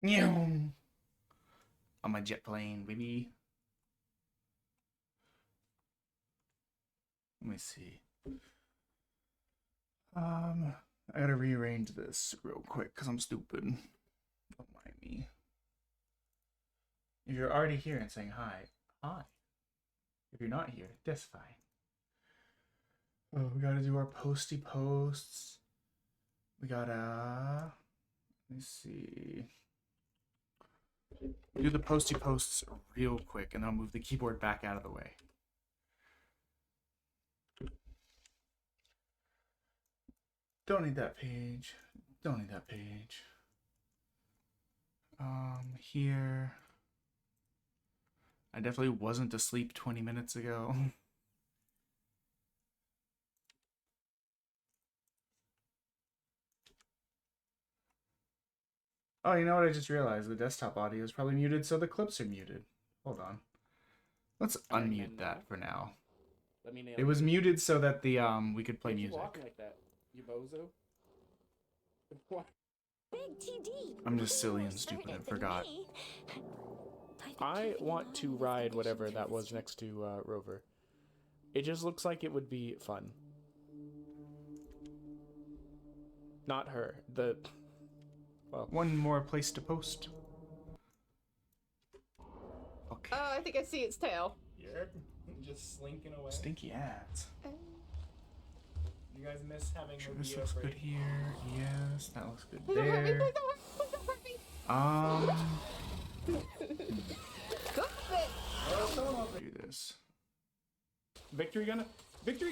On my jet plane, baby. Let me see. I gotta rearrange this real quick because I'm stupid. Don't mind me. If you're already here and saying hi, hi. If you're not here, that's fine. Oh, we gotta do our posty posts. We gotta, let me see. Do the posty posts real quick and then I'll move the keyboard back out of the way. Don't need that page. Don't need that page. Here. I definitely wasn't asleep 20 minutes ago. Oh, you know what? I just realized the desktop audio is probably muted, so the clips are muted. Hold on. Let's unmute that for now. It was muted so that the we could play music. Walking like that, you bozo. What? Big TD. I'm just silly and stupid and forgot. I want to ride whatever that was next to Rover. It just looks like it would be fun. Not her. The... Well, one more place to post. Okay. Oh, I think I see its tail. You're just slinking away. Stinky ads. You guys miss having Sure, her this be looks afraid. good here. Yes, that looks good Please don't hurt me, there. please don't hurt me, please don't hurt me. Stop it! Do this. Victory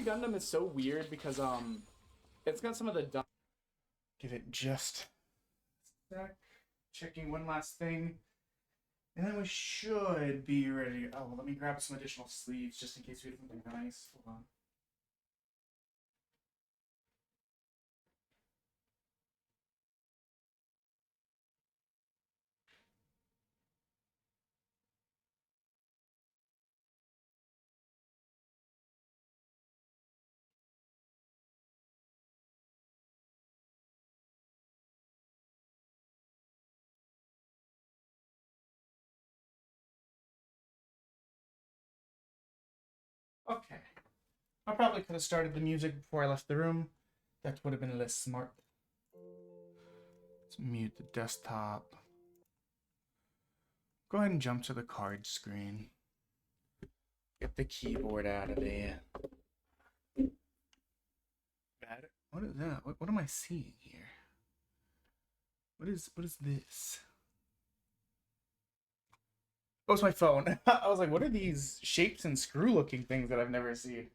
Gundam is so weird because it's got some of the dumb. Give it just a sec. Checking one last thing. And then we should be ready. Oh, well, let me grab some additional sleeves just in case we have something nice. Hold on. Okay. I probably could have started the music before I left the room. That would have been less smart. Let's mute the desktop. Go ahead and jump to the card screen. Get the keyboard out of there. What is that? What am I seeing here? What is this? Oh, it's my phone. I was like, what are these shapes and screw looking things that I've never seen?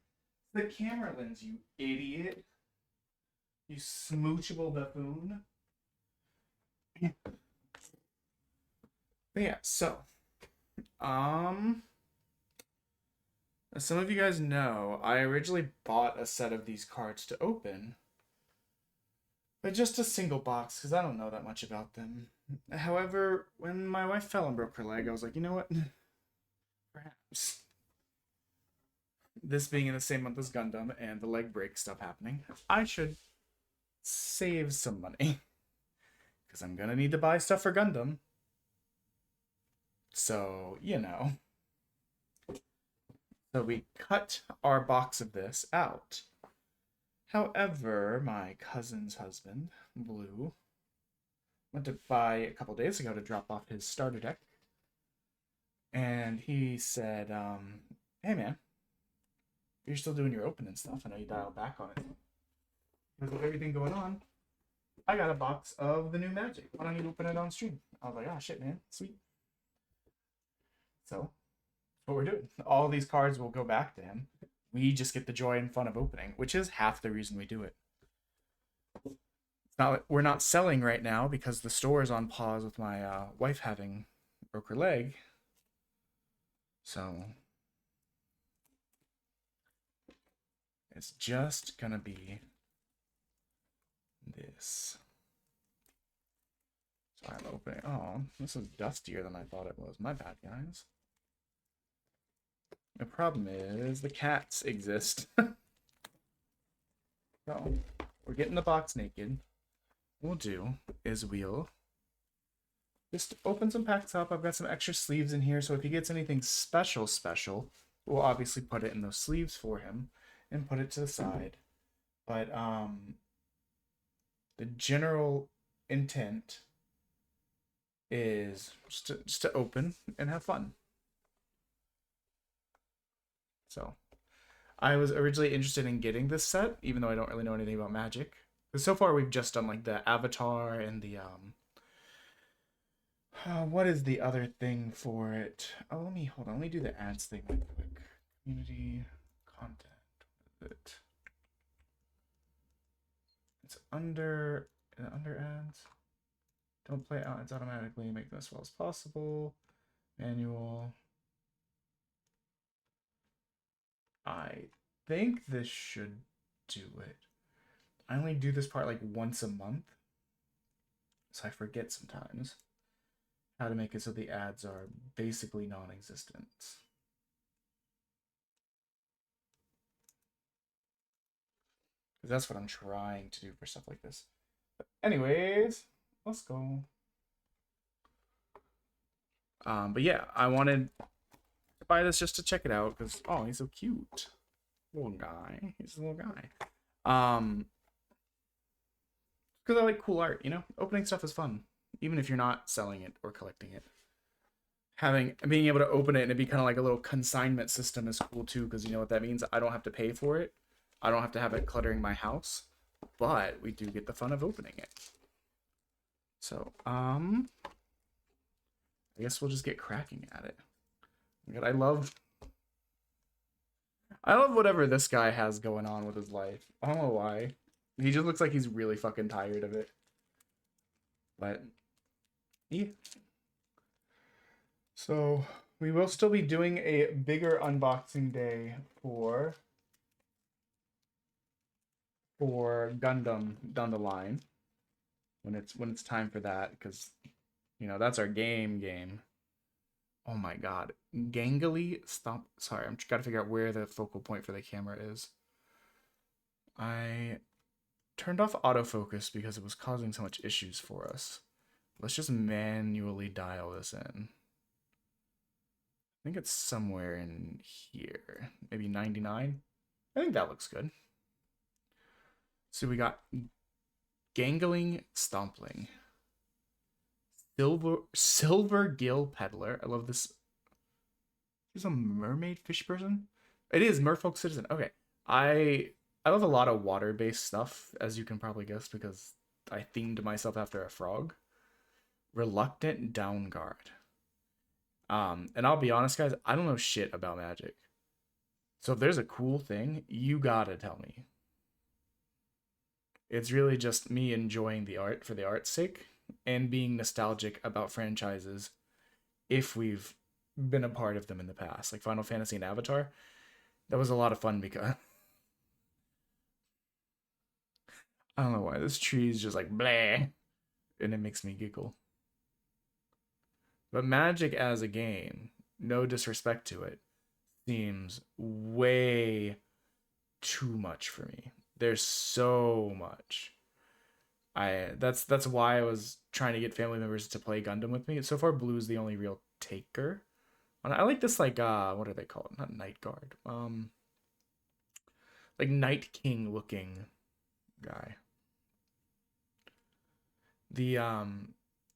The camera lens, you idiot. You smoochable buffoon. But yeah, so as some of you guys know, I originally bought a set of these cards to open, but just a single box because I don't know that much about them. However, when my wife fell and broke her leg, I was like, you know what? Perhaps. This being in the same month as Gundam and the leg break stuff happening, I should save some money. Because I'm going to need to buy stuff for Gundam. So, you know. So we cut our box of this out. However, my cousin's husband, Blue, went to buy a couple days ago to drop off his starter deck. And he said, hey man, you're still doing your opening stuff. I know you dialed back on it. Because of everything going on, I got a box of the new Magic. Why don't you open it on stream? I was like, oh shit, man, sweet. So, that's what we're doing. All these cards will go back to him. We just get the joy and fun of opening, which is half the reason we do it. It's not, we're not selling right now because the store is on pause with my wife having broke her leg. So, it's just gonna be this. So I'm opening. Oh, this is dustier than I thought it was. My bad, guys. The problem is the cats exist. So we're getting the box naked. What we'll do is we'll just open some packs up. I've got some extra sleeves in here, so if he gets anything special, we'll obviously put it in those sleeves for him and put it to the side. But the general intent is just to open and have fun. So I was originally interested in getting this set, even though I don't really know anything about Magic. Because so far we've just done like the Avatar and the what is the other thing for it? Oh, hold on. Let me do the ads thing real quick. Community content. What is it? It's under ads. Don't play ads automatically. Make them as well as possible. Manual. I think this should do it. I only do this part like once a month, so I forget sometimes how to make it so the ads are basically non-existent. Because that's what I'm trying to do for stuff like this. But anyways, let's go. But yeah, I wanted to buy this just to check it out because oh, he's so cute, little guy. He's a little guy. Because I like cool art, you know. Opening stuff is fun, even if you're not selling it or collecting it. Being able to open it and it be kind of like a little consignment system is cool too, because you know what that means. I don't have to pay for it. I don't have to have it cluttering my house, but we do get the fun of opening it. So, I guess we'll just get cracking at it. God, I love whatever this guy has going on with his life. I don't know why. He just looks like he's really fucking tired of it. But, yeah. So, we will still be doing a bigger unboxing day for Gundam down the line. When it's time for that, because, you know, that's our game. Oh my god. Gangly, stop. Sorry, I'm gotta figure out where the focal point for the camera is. I turned off autofocus because it was causing so much issues for us. Let's just manually dial this in. I think it's somewhere in here. Maybe 99? I think that looks good. So we got Gangling Stompling. Silver Gill Peddler. I love this. He's a mermaid fish person? It is Merfolk Citizen. Okay. I love a lot of water-based stuff, as you can probably guess, because I themed myself after a frog. Reluctant Downguard. And I'll be honest, guys, I don't know shit about Magic. So if there's a cool thing, you gotta tell me. It's really just me enjoying the art for the art's sake and being nostalgic about franchises if we've been a part of them in the past. Like Final Fantasy and Avatar. That was a lot of fun because I don't know why. This tree is just like bleh. And it makes me giggle. But Magic as a game, no disrespect to it, seems way too much for me. There's so much. That's why I was trying to get family members to play Gundam with me. So far, Blue's the only real taker. And I like this like what are they called? Not Night Guard. Like Night King looking guy. The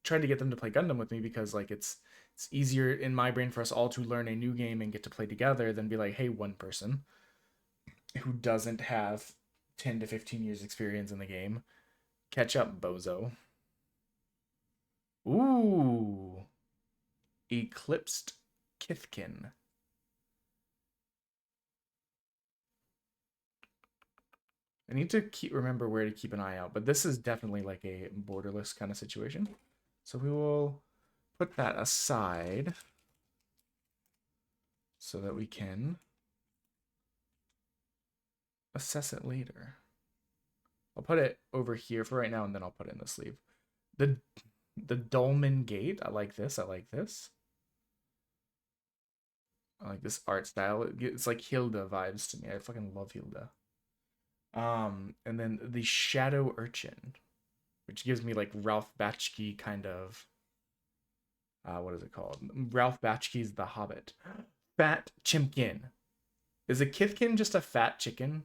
tried to get them to play Gundam with me because like it's easier in my brain for us all to learn a new game and get to play together than be like, hey, one person who doesn't have 10 to 15 years experience in the game. Catch up, bozo. Ooh. Eclipsed Kithkin. I need to remember where to keep an eye out, but this is definitely like a borderless kind of situation. So we will put that aside so that we can assess it later. I'll put it over here for right now, and then I'll put it in the sleeve. The Dolmen Gate. I like this. I like this art style. It's like Hilda vibes to me. I fucking love Hilda. And then the Shadow Urchin, which gives me like Ralph Bakshi kind of what is it called? Ralph Bakshi's The Hobbit. Fat Chimkin. Is a Kithkin just a fat chicken?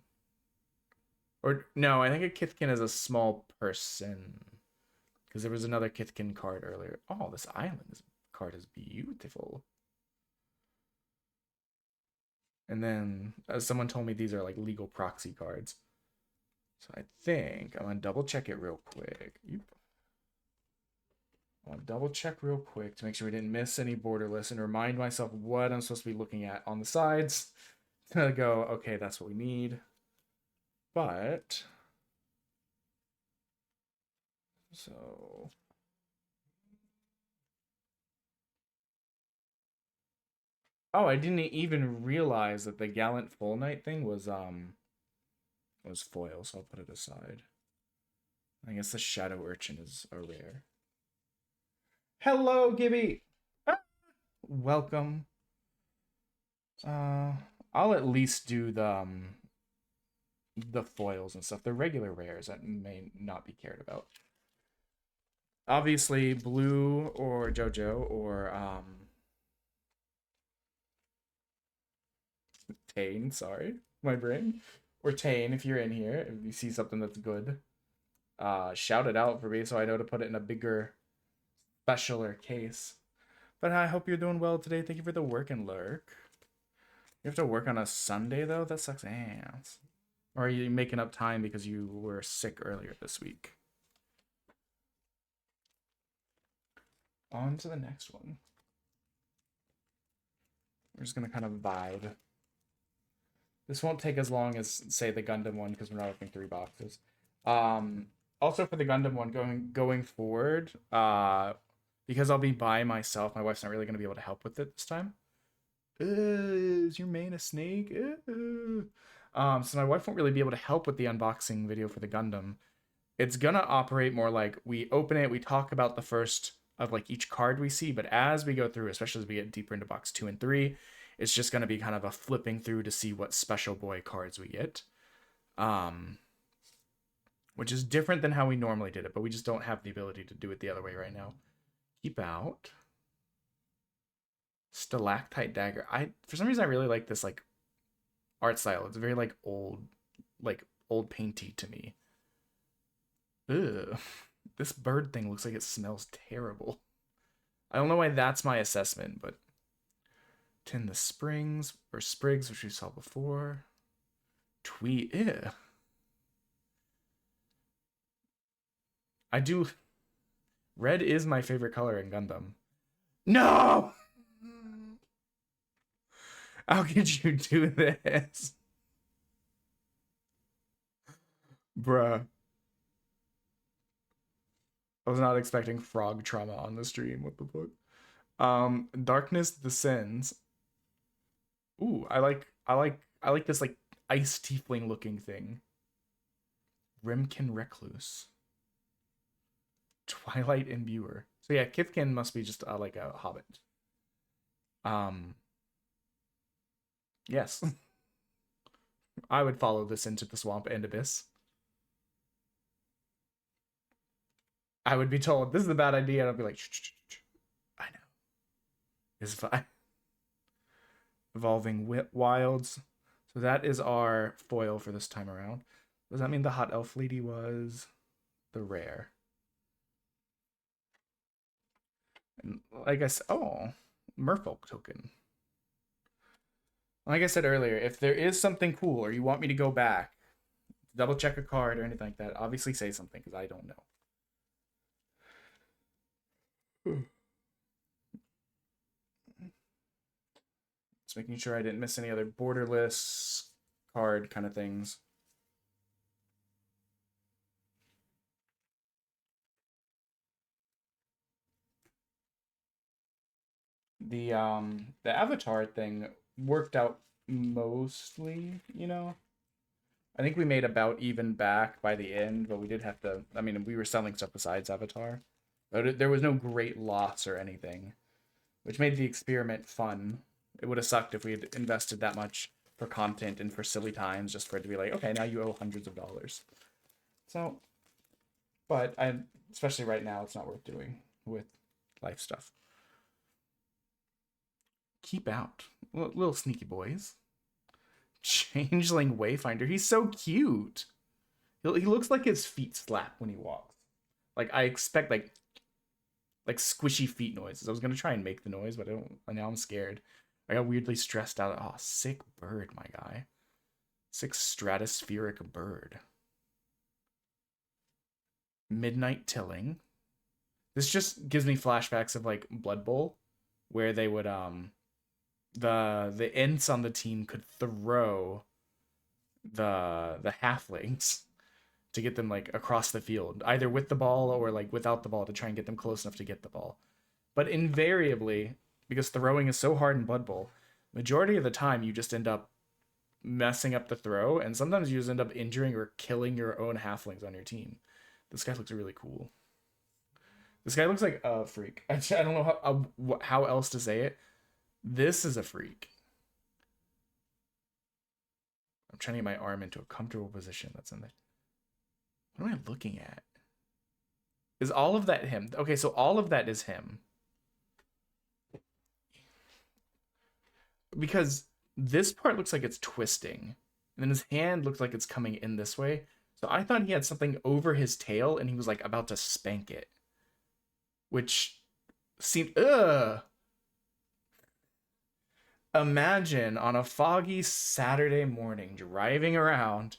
Or no, I think a Kithkin is a small person. Because there was another Kithkin card earlier. Oh, this island card is beautiful. And then, as someone told me, these are like legal proxy cards. So I think I'm going to double check it real quick. I'll double check real quick to make sure we didn't miss any borderless and remind myself what I'm supposed to be looking at on the sides. To go, okay, that's what we need. But, so... Oh, I didn't even realize that the Gallant Full Knight thing was foil, so I'll put it aside. I guess the Shadow Urchin is a rare. Hello, Gibby! Ah, welcome. I'll at least do the foils and stuff. The regular rares that may not be cared about. Obviously, Blue or JoJo or Tane, sorry, my brain. Or Tane, if you're in here, if you see something that's good, shout it out for me so I know to put it in a bigger, specialer case. But I hope you're doing well today. Thank you for the work and lurk. You have to work on a Sunday, though? That sucks ass. Or are you making up time because you were sick earlier this week? On to the next one. We're just going to kind of vibe. This won't take as long as, say, the Gundam one, because we're not opening 3 boxes. Also, for the Gundam one, going forward, because I'll be by myself, my wife's not really going to be able to help with it this time. Is your main a snake? So my wife won't really be able to help with the unboxing video for the Gundam. It's going to operate more like we open it, we talk about the first of like each card we see, but as we go through, especially as we get deeper into box 2 and 3, it's just going to be kind of a flipping through to see what special boy cards we get. Which is different than how we normally did it, but we just don't have the ability to do it the other way right now. Keep out. Stalactite dagger. For some reason I really like this like art style. It's very like old painty to me. Ugh. This bird thing looks like it smells terrible. I don't know why that's my assessment, but Tin the Springs or Sprigs, which we saw before. Tweet. Ew. I do. Red is my favorite color in Gundam. No! How could you do this? Bruh. I was not expecting frog trauma on the stream. What the fuck? Darkness Descends. Ooh, I like this like ice tiefling looking thing. Rimkin Recluse. Twilight Imbuer. So yeah, Kithkin must be just like a hobbit. Yes. I would follow this into the swamp and abyss. I would be told this is a bad idea, and I'd be like, I know. It's fine. Evolving Wilds. So that is our foil for this time around. Does that mean the Hot Elf Lady was the rare? And like I said, oh, Merfolk token. Like I said earlier, if there is something cool or you want me to go back, double check a card or anything like that, obviously say something because I don't know. Just making sure I didn't miss any other borderless card kind of things. The Avatar thing worked out mostly, you know. I think we made about even back by the end, but we did have to, I mean, we were selling stuff besides Avatar. But there was no great loss or anything, which made the experiment fun. It would have sucked if we had invested that much for content and for silly times just for it to be like, okay, now you owe hundreds of dollars. So, but especially right now, it's not worth doing with life stuff. Keep out. Little sneaky boys. Changeling Wayfinder. He's so cute. He looks like his feet slap when he walks. Like, I expect, like squishy feet noises. I was going to try and make the noise, but I don't. Now I'm scared. I got weirdly stressed out. Oh, sick bird, my guy. Sick stratospheric bird. Midnight Tilling. This just gives me flashbacks of, like, Blood Bowl, where they would, the Ents on the team could throw the halflings to get them, like, across the field, either with the ball or, like, without the ball, to try and get them close enough to get the ball. But invariably, because throwing is so hard in Blood Bowl, majority of the time you just end up messing up the throw, and sometimes you just end up injuring or killing your own halflings on your team. This guy looks really cool. This guy looks like a freak. I don't know how else to say it. This is a freak. I'm trying to get my arm into a comfortable position. That's in there. What am I looking at? Is all of that him? Okay, so all of that is him. Because this part looks like it's twisting. And then his hand looks like it's coming in this way. So I thought he had something over his tail and he was, like, about to spank it. Which seemed... Ugh! Imagine on a foggy Saturday morning driving around.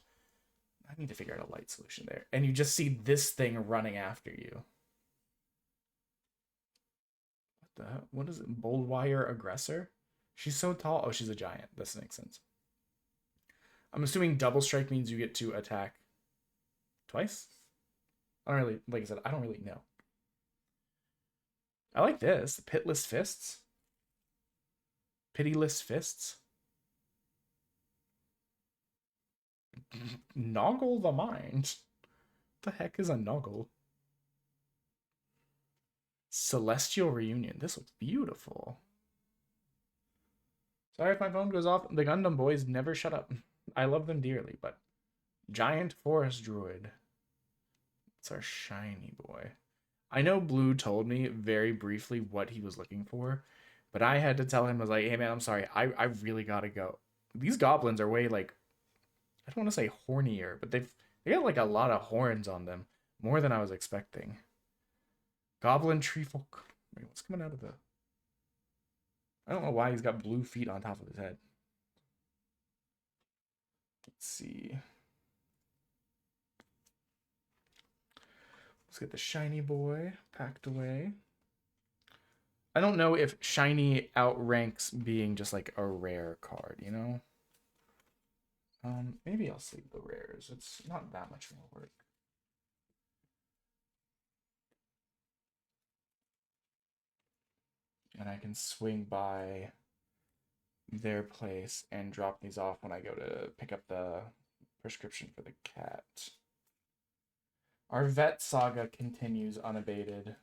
I need to figure out a light solution there. And you just see this thing running after you. What is it? Bold wire aggressor? She's so tall. Oh, she's a giant. This makes sense. I'm assuming double strike means you get to attack twice? I don't really, like I said, I don't really know. I like this. Pitless fists. Pitiless fists. Noggle the mind. What the heck is a noggle? Celestial reunion. This looks beautiful. Sorry if my phone goes off. The Gundam boys never shut up. I love them dearly, but giant forest druid. It's our shiny boy. I know Blue told me very briefly what he was looking for, but I had to tell him, I was like, hey man, I'm sorry. I really gotta go. These goblins are way, like, I don't want to say hornier, but they got, like, a lot of horns on them. More than I was expecting. Goblin treefolk. Wait, what's coming out of the... I don't know why he's got blue feet on top of his head. Let's see. Let's get the shiny boy packed away. I don't know if shiny outranks being just, like, a rare card, you know? Maybe I'll save the rares. It's not that much more work. And I can swing by their place and drop these off when I go to pick up the prescription for the cat. Our vet saga continues unabated.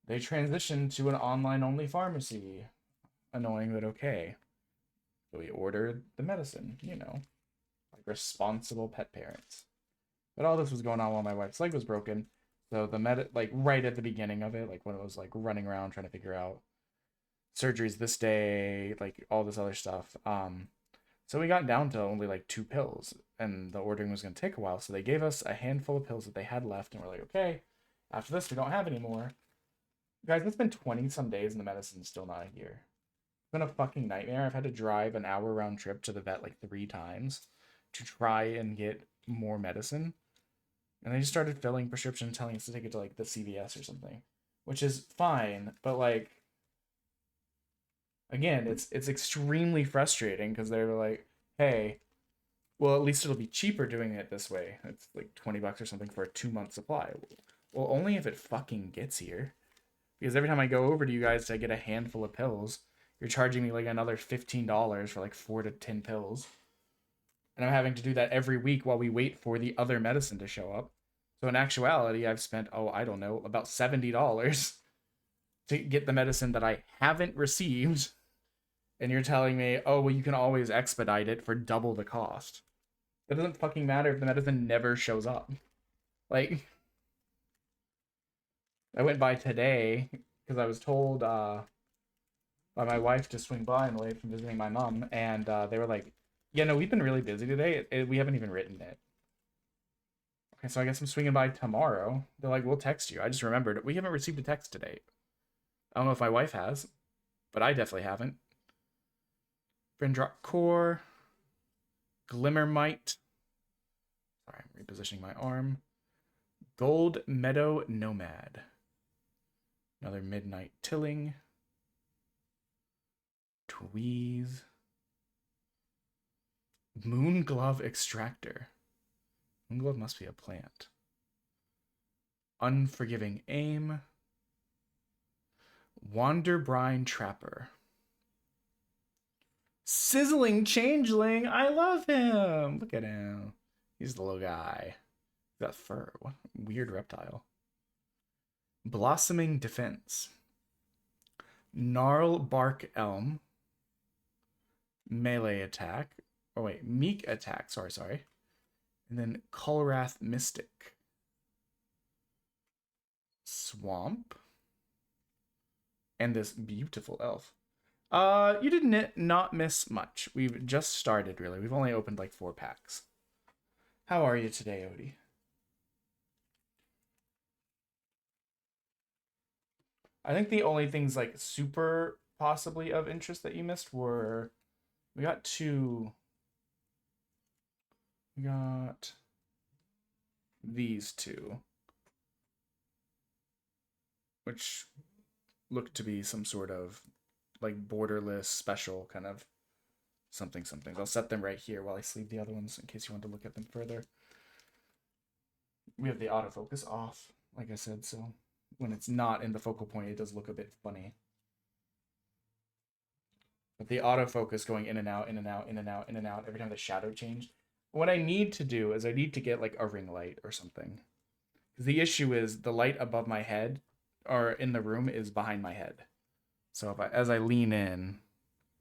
They transitioned to an online-only pharmacy. Annoying, but okay. So we ordered the medicine, you know. Like responsible pet parents. But all this was going on while my wife's leg was broken. So the like right at the beginning of it, like when it was like running around trying to figure out surgeries this day, like all this other stuff. So we got down to only like 2 pills, and the ordering was going to take a while. So they gave us a handful of pills that they had left, and we're like, okay, after this we don't have any more. Guys, it's been 20 some days and the medicine's still not here. It's been a fucking nightmare. I've had to drive an hour round trip to the vet like 3 times to try and get more medicine. And they just started filling prescriptions telling us to take it to like the CVS or something, which is fine, but like, again, it's extremely frustrating because they're like, hey, well, at least it'll be cheaper doing it this way. It's like $20 or something for a 2-month supply. Well, only if it fucking gets here. Because every time I go over to you guys to get a handful of pills, you're charging me like another $15 for like 4 to 10 pills. And I'm having to do that every week while we wait for the other medicine to show up. So in actuality, I've spent, I don't know, about $70 to get the medicine that I haven't received. And you're telling me, oh, well, you can always expedite it for double the cost. That doesn't fucking matter if the medicine never shows up. Like, I went by today because I was told by my wife to swing by on the way from visiting my mom, and they were like, "Yeah, no, we've been really busy today. We haven't even written it." Okay, so I guess I'm swinging by tomorrow. They're like, "We'll text you." I just remembered we haven't received a text today. I don't know if my wife has, but I definitely haven't. Brindrock Core, Glimmermite. Sorry, I'm repositioning my arm. Gold Meadow Nomad. Another Midnight Tilling. Tweeze. Moonglove Extractor. Moonglove must be a plant. Unforgiving Aim. Wanderbrine Trapper. Sizzling Changeling. I love him. Look at him. He's the little guy. Got fur. What weird reptile. Blossoming Defense. Gnarl Bark Elm. Melee attack. Oh wait, meek attack. Sorry. And then Colrath Mystic. Swamp. And this beautiful elf. You did not miss much. We've just started, really. We've only opened like 4 packs. How are you today, Odie? I think the only things like super possibly of interest that you missed were we got 2. We got these 2, which look to be some sort of like borderless special kind of something. I'll set them right here while I sleeve the other ones in case you want to look at them further. We have the autofocus off, like I said, so when it's not in the focal point, it does look a bit funny. But the autofocus going in and out, in and out, in and out, in and out every time the shadow changed. What I need to do is I need to get like a ring light or something. Because the issue is the light above my head or in the room is behind my head. So if as I lean in,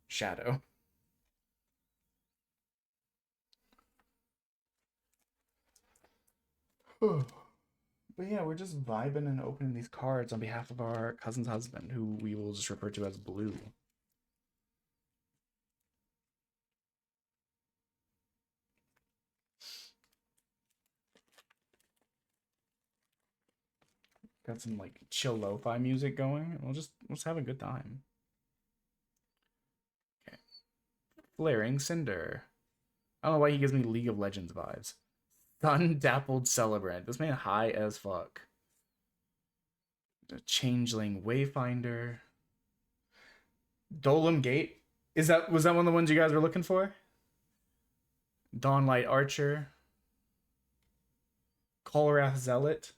shadow. But yeah, we're just vibing and opening these cards on behalf of our cousin's husband, who we will just refer to as Blue. Got some like chill lo-fi music going, and let's have a good time. Okay. Flaring Cinder. I don't know why he gives me League of Legends vibes. Sun Dappled Celebrant. This man high as fuck. Changeling Wayfinder. Dolem Gate. Was that one of the ones you guys were looking for? Dawnlight Archer. Colrath Zealot.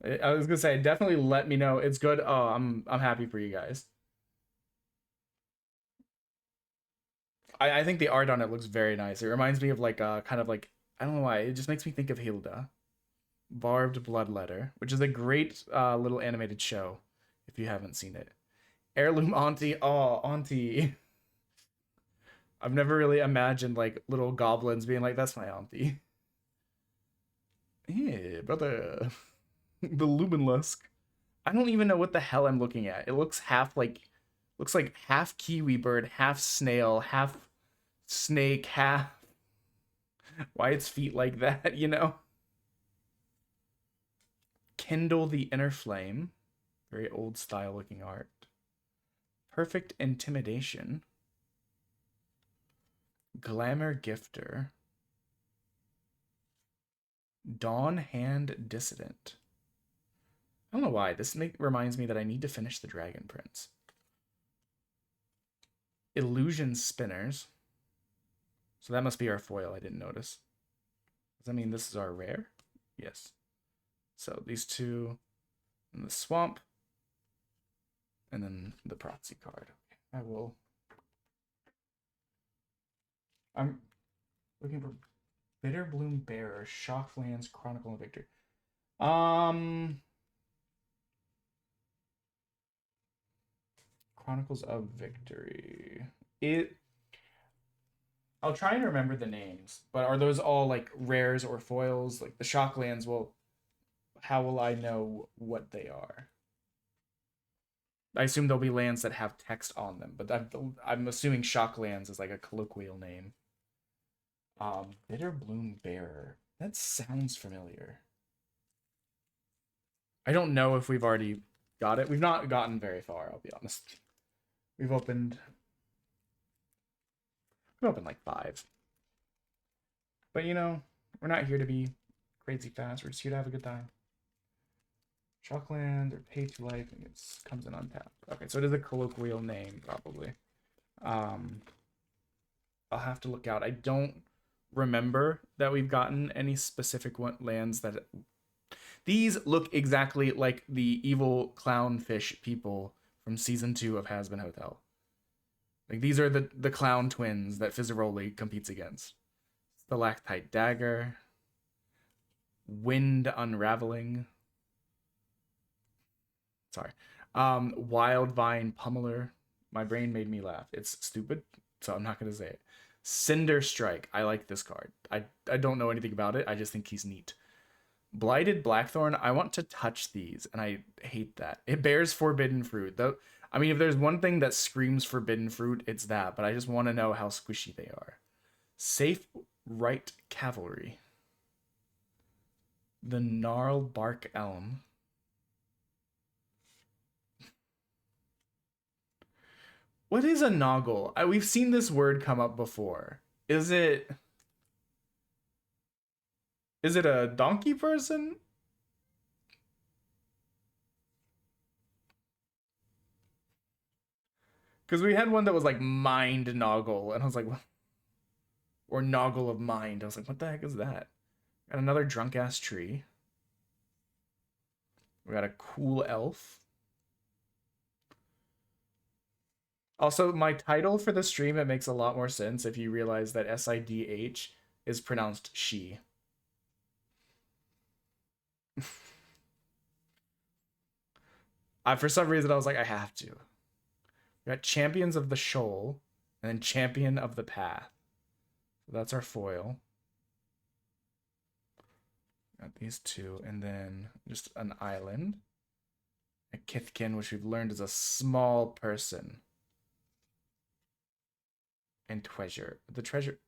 I was gonna say, definitely let me know. It's good. Oh, I'm happy for you guys. I think the art on it looks very nice. It reminds me of like kind of like, I don't know why, it just makes me think of Hilda. Barbed Bloodletter, which is a great little animated show if you haven't seen it. Heirloom Auntie. Oh, Auntie. I've never really imagined like little goblins being like, that's my auntie. Yeah, brother. The Lumenlusk. I don't even know what the hell I'm looking at. It looks like half kiwi bird, half snail, half snake, half. Why its feet like that, you know? Kindle the Inner Flame. Very old style looking art. Perfect Intimidation. Glamour Gifter. Dawn Hand Dissident. I don't know why. This reminds me that I need to finish the Dragon Prince. Illusion Spinners. So that must be our foil. I didn't notice. Does that mean this is our rare? Yes. So these 2, and the Swamp, and then the Proxy card. Okay, I'm looking for Bitterbloom Bearer, Shocklands, Chronicle of Victory. Chronicles of Victory. I'll try and remember the names, but are those all like rares or foils? Like the Shocklands, well, how will I know what they are? I assume there'll be lands that have text on them, but I'm assuming Shocklands is like a colloquial name. Bitter Bloom Bearer. That sounds familiar. I don't know if we've already got it. We've not gotten very far, I'll be honest. We've opened like 5. But you know, we're not here to be crazy fast. We're just here to have a good time. Shockland or Pay to Life, and it comes in untapped. Okay, so it is a colloquial name, probably. I'll have to look out. I don't remember that we've gotten any specific lands that... These look exactly like the evil clownfish people from season 2 of Hazbin Hotel. Like, these are the clown twins that Fizzaroli competes against. Stalactite Dagger. Wind Unraveling. Sorry. Wild Vine Pummeler. My brain made me laugh. It's stupid, so I'm not going to say it. Cinder Strike. I like this card. I don't know anything about it. I just think he's neat. Blighted Blackthorn. I want to touch these, and I hate that. It bears Forbidden Fruit. Though, I mean, if there's one thing that screams Forbidden Fruit, it's that, but I just want to know how squishy they are. Safe Right Cavalry. The Gnarl Bark Elm. What is a Noggle? We've seen this word come up before. Is it a donkey person? Because we had one that was like Mind Noggle, and I was like, what? Or Noggle of Mind. I was like, what the heck is that? Got another drunk ass tree. We got a cool elf. Also, my title for the stream, it makes a lot more sense if you realize that SIDH is pronounced she. For some reason, I was like, I have to. We got Champions of the Shoal, and then Champion of the Path. So that's our foil. Got these 2, and then just an island. A Kithkin, which we've learned is a small person. And treasure. The treasure...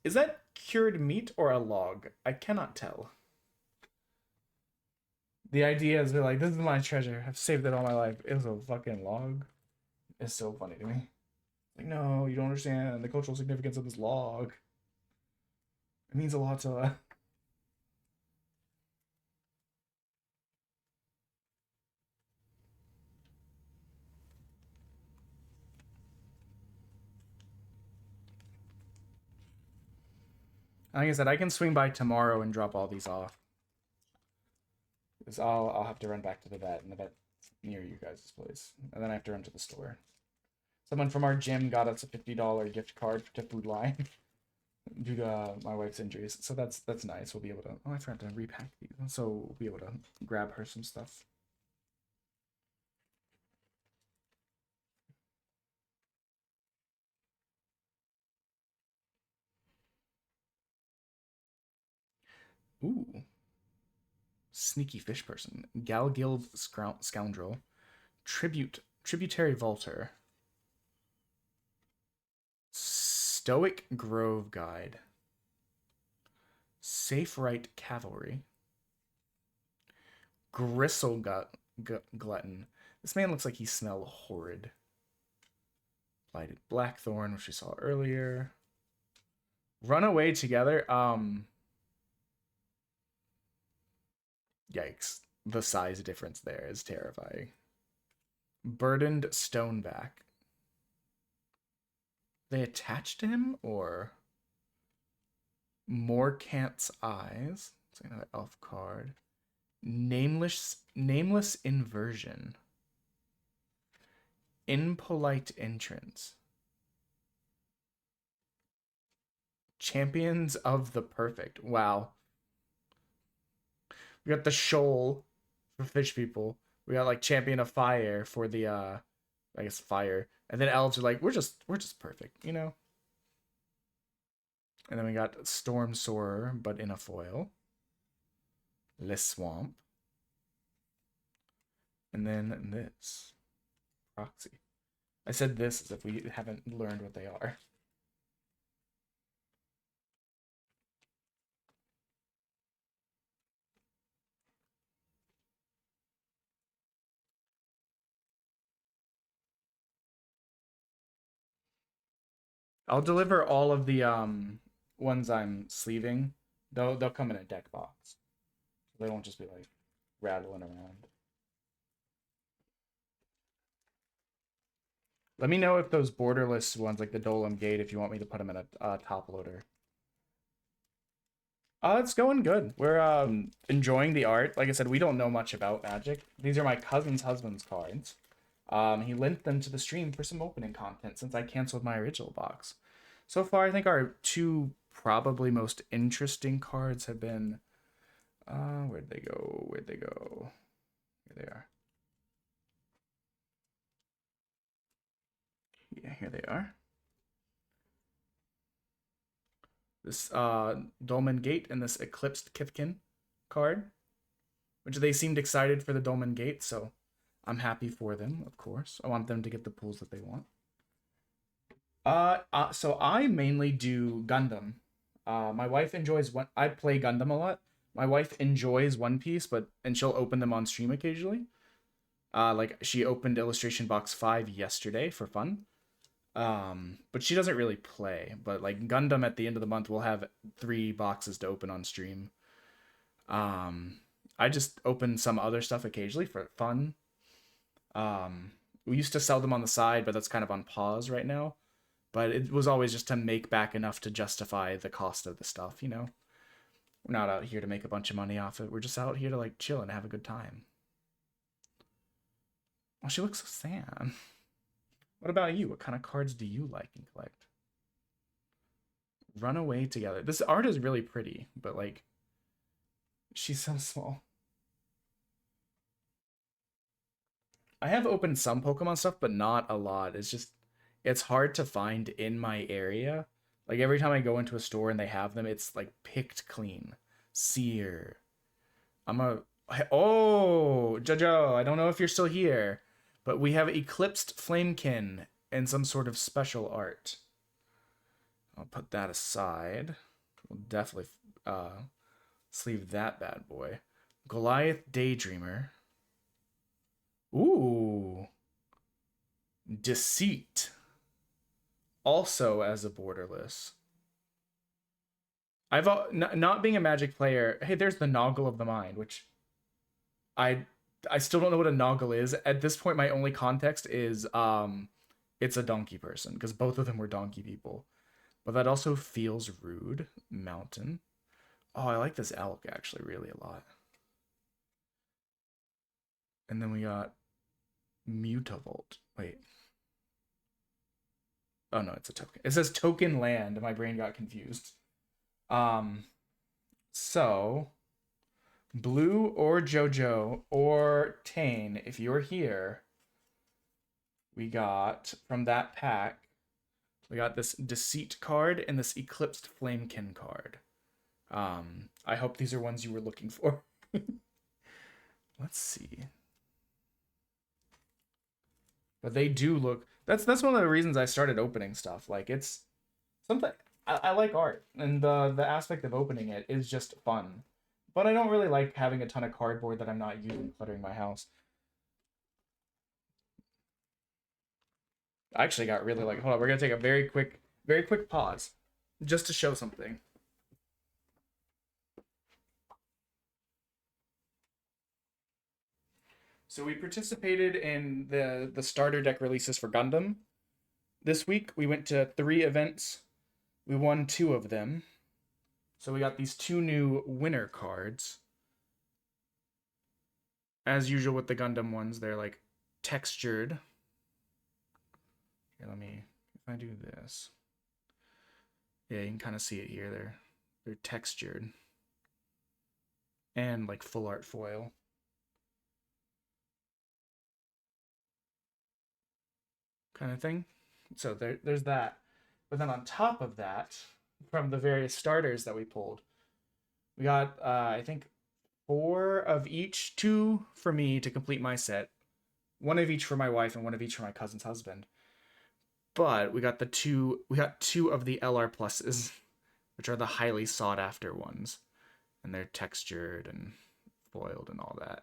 Is that cured meat or a log? I cannot tell. The idea is they're like, this is my treasure. I've saved it all my life. It was a fucking log. It's so funny to me. Like, no, you don't understand the cultural significance of this log. It means a lot to... Like I said, I can swing by tomorrow and drop all these off. Because I'll have to run back to the vet, and the vet's near you guys' place. And then I have to run to the store. Someone from our gym got us a $50 gift card to Food Line due to my wife's injuries. So that's nice. We'll be able to... Oh, I forgot to repack these. So we'll be able to grab her some stuff. Ooh. Sneaky fish person. Galgild Scoundrel. Tributary Vaulter. Stoic Grove Guide. Safe Right Cavalry. Gristle Glutton. This man looks like he smelled horrid. Blighted Blackthorn, which we saw earlier. Run Away Together. Yikes. The size difference there is terrifying. Burdened Stoneback. They attached to him, or... Morcant's Eyes. It's another elf card. Nameless Inversion. Impolite Entrance. Champions of the Perfect. Wow. We got the Shoal for fish people. We got like Champion of Fire for the I guess fire. And then elves are like, we're just perfect, you know? And then we got Storm Soarer, but in a foil. Le Swamp. And then this. Proxy. I said this as if we haven't learned what they are. I'll deliver all of the ones I'm sleeving. They'll come in a deck box. They won't just be like rattling around. Let me know if those borderless ones, like the Dolem Gate, if you want me to put them in a top loader. It's going good. We're enjoying the art. Like I said, we don't know much about Magic. These are my cousin's husband's cards. He lent them to the stream for some opening content since I canceled my original box. So far, I think our two probably most interesting cards have been... where'd they go? Where'd they go? Here they are. Yeah, here they are. This Dolmen Gate and this Eclipsed Kithkin card, which they seemed excited for the Dolmen Gate, so I'm happy for them, of course. I want them to get the pulls that they want. So I mainly do Gundam. My wife enjoys I play Gundam a lot. My wife enjoys One Piece, and she'll open them on stream occasionally. Like she opened Illustration Box 5 yesterday for fun. But she doesn't really play. But like Gundam at the end of the month, we'll have 3 boxes to open on stream. I just open some other stuff occasionally for fun. We used to sell them on the side, but that's kind of on pause right now. But it was always just to make back enough to justify the cost of the stuff, you know? We're not out here to make a bunch of money off it. We're just out here to like chill and have a good time. Oh, she looks so sad. What about you? What kind of cards do you like and collect? Run away together. This art is really pretty, but like, she's so small. I have opened some Pokemon stuff, but not a lot. It's hard to find in my area. Like every time I go into a store and they have them, it's like picked clean. Seer. Oh, Jojo, I don't know if you're still here, but we have Eclipsed Flamekin and some sort of special art. I'll put that aside. We'll definitely sleeve that bad boy. Goliath Daydreamer. Ooh. Deceit. Also as a borderless. I've not being a Magic player. Hey, there's the Noggle of the Mind, which I still don't know what a Noggle is. At this point, my only context is it's a donkey person because both of them were donkey people. But that also feels rude. Mountain. Oh, I like this elk actually really a lot. And then we got Mutavolt. Wait. Oh no, it's a token. It says token land. My brain got confused. So Blue or Jojo or Tane, if you're here, we got from that pack, we got this Deceit card and this Eclipsed Flamekin card. I hope these are ones you were looking for. Let's see. But they do look. That's one of the reasons I started opening stuff. Like it's something I like art, and the aspect of opening it is just fun. But I don't really like having a ton of cardboard that I'm not using cluttering my house. I actually got really like. Hold on, we're gonna take a very quick pause, just to show something. So we participated in the starter deck releases for Gundam. This week we went to 3 events. We won 2 of them. So we got these 2 new winner cards. As usual with the Gundam ones, they're like textured. Here, if I do this. Yeah, you can kind of see it here. They're textured. And like full art foil. Kind of thing. So there's that. But then on top of that, from the various starters that we pulled, we got I think 4 of each, 2 for me to complete my set, One of each for my wife and one of each for my cousin's husband. But we got two of the LR pluses, which are the highly sought after ones. And they're textured and foiled and all that.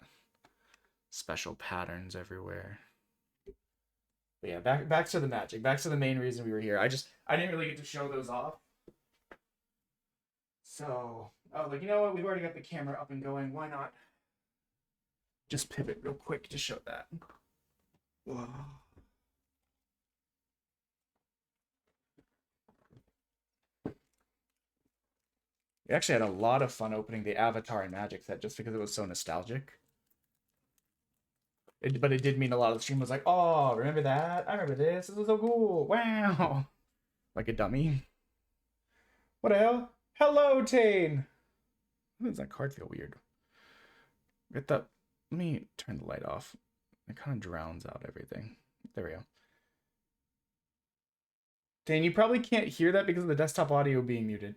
Special patterns everywhere. But yeah, back to the magic. Back to the main reason we were here. I didn't really get to show those off. So I was like, you know what? We've already got the camera up and going. Why not just pivot real quick to show that? Whoa. We actually had a lot of fun opening the Avatar and Magic set just because it was so nostalgic. But it did mean a lot of the stream was like, oh, remember that? I remember this. This was so cool. Wow. Like a dummy. What the hell? Hello, Tane. Why does that card feel weird? Get that. Let me turn the light off. It kind of drowns out everything. There we go. Tane, you probably can't hear that because of the desktop audio being muted.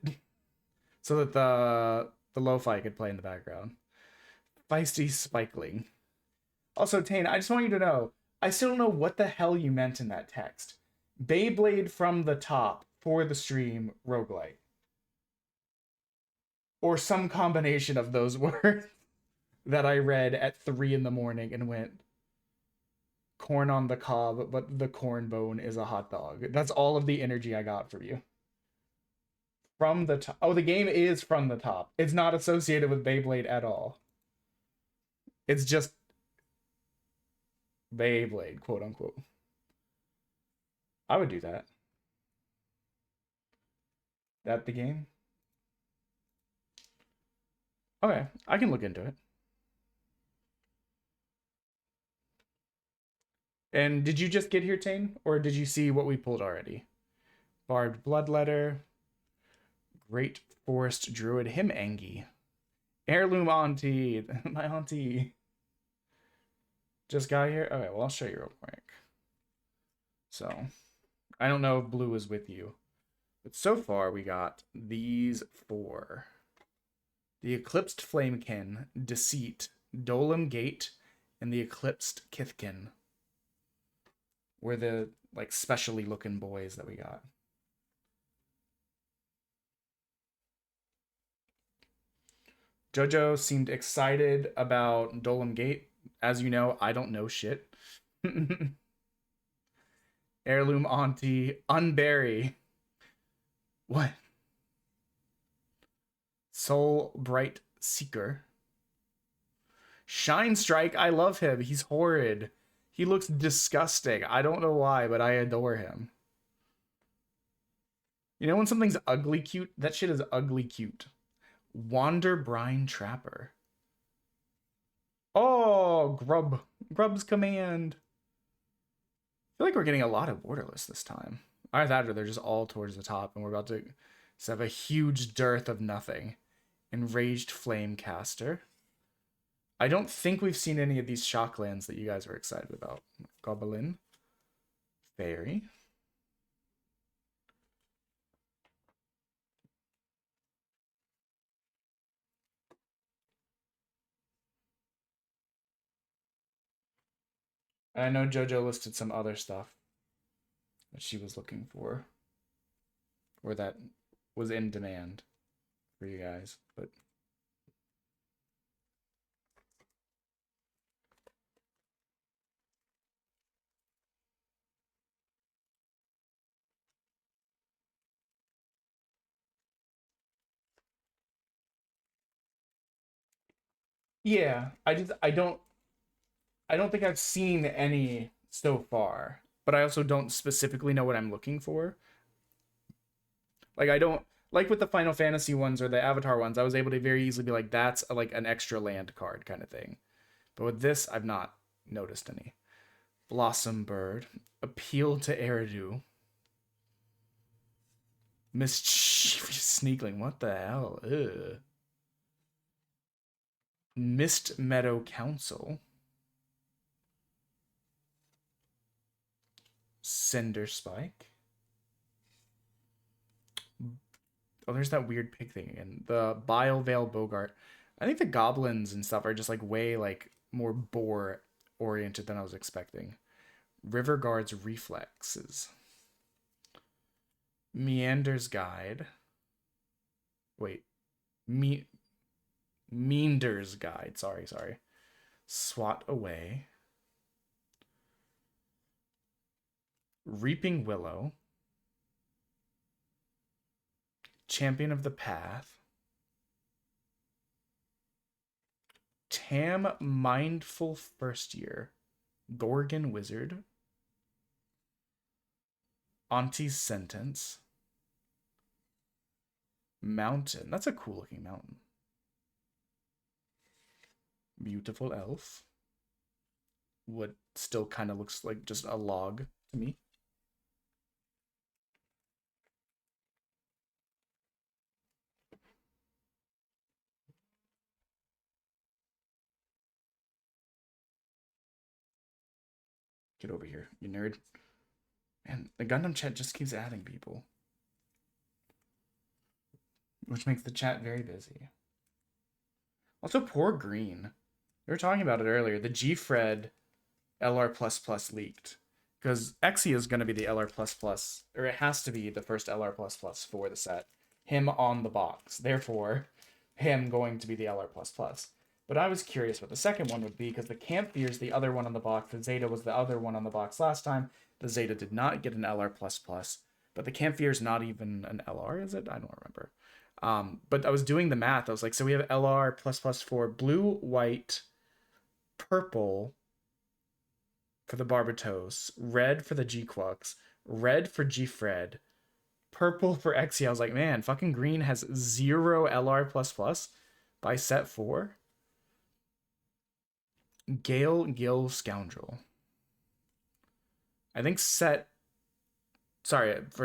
So that the lo-fi could play in the background. Feisty Spikeling. Also, Tane, I just want you to know, I still don't know what the hell you meant in that text. Beyblade from the top for the stream roguelite. Or some combination of those words that I read at 3 in the morning and went, corn on the cob, but the corn bone is a hot dog. That's all of the energy I got from you. From the top. Oh, the game is from the top. It's not associated with Beyblade at all. It's just Beyblade, quote unquote. I would do that. That the game? Okay, I can look into it. And did you just get here, Tane? Or did you see what we pulled already? Barbed Bloodletter. Great Forest Druid, him Angie. Heirloom Auntie, my auntie. Just got here? Okay, well, I'll show you real quick. So, I don't know if blue is with you. But so far, we got these 4. The Eclipsed Flamekin, Deceit, Dolem Gate, and the Eclipsed Kithkin were the, like, specially looking boys that we got. Jojo seemed excited about Dolem Gate. As you know, I don't know shit. Heirloom Auntie, Unbury. What? Soul Bright Seeker. Shine Strike, I love him. He's horrid. He looks disgusting. I don't know why, but I adore him. You know when something's ugly cute? That shit is ugly cute. Wander Brine Trapper. Oh, Grub's Command. I feel like we're getting a lot of borderless this time. Either that or they're just all towards the top and we're about to have a huge dearth of nothing. Enraged Flamecaster. I don't think we've seen any of these shocklands that you guys were excited about. Goblin. Fairy. I know JoJo listed some other stuff that she was looking for, or that was in demand for you guys, but yeah, I don't think I've seen any so far, but I also don't specifically know what I'm looking for. Like I don't like with the Final Fantasy ones or the Avatar ones, I was able to very easily be like, that's like an extra land card kind of thing. But with this, I've not noticed any. Blossom Bird, Appeal to Eridu, Mischievous Sneakling, what the hell? Ugh. Mist Meadow Council. Cinder Spike. Oh, there's that weird pig thing again. The Bile Veil Bogart. I think the goblins and stuff are just like way like more boar oriented than I was expecting. River Guard's Reflexes. Meander's Guide. Wait. Meander's Guide. Sorry. Swat Away. Reaping Willow. Champion of the Path. Tam Mindful First Year. Gorgon Wizard. Auntie's Sentence. Mountain. That's a cool looking mountain. Beautiful Elf. What still kind of looks like just a log to me. Get over here, you nerd. Man, the Gundam chat just keeps adding people, which makes the chat very busy. Also, poor Green. We were talking about it earlier. The G-Fred LR++ leaked. Because Exia is going to be the LR++, or it has to be the first LR++ for the set. Him on the box. Therefore, him going to be the LR++. But I was curious what the second one would be, because the Campfear is the other one on the box. The Zeta was the other one on the box last time. The Zeta did not get an LR++. But the Campfear is not even an LR, is it? I don't remember. But I was doing the math. I was like, so we have LR++ for blue, white, purple for the Barbatos, red for the G-Quux, red for G-Fred, purple for Exia. I was like, man, fucking Green has 0 LR++ by set 4. Gale Gill Scoundrel. I think for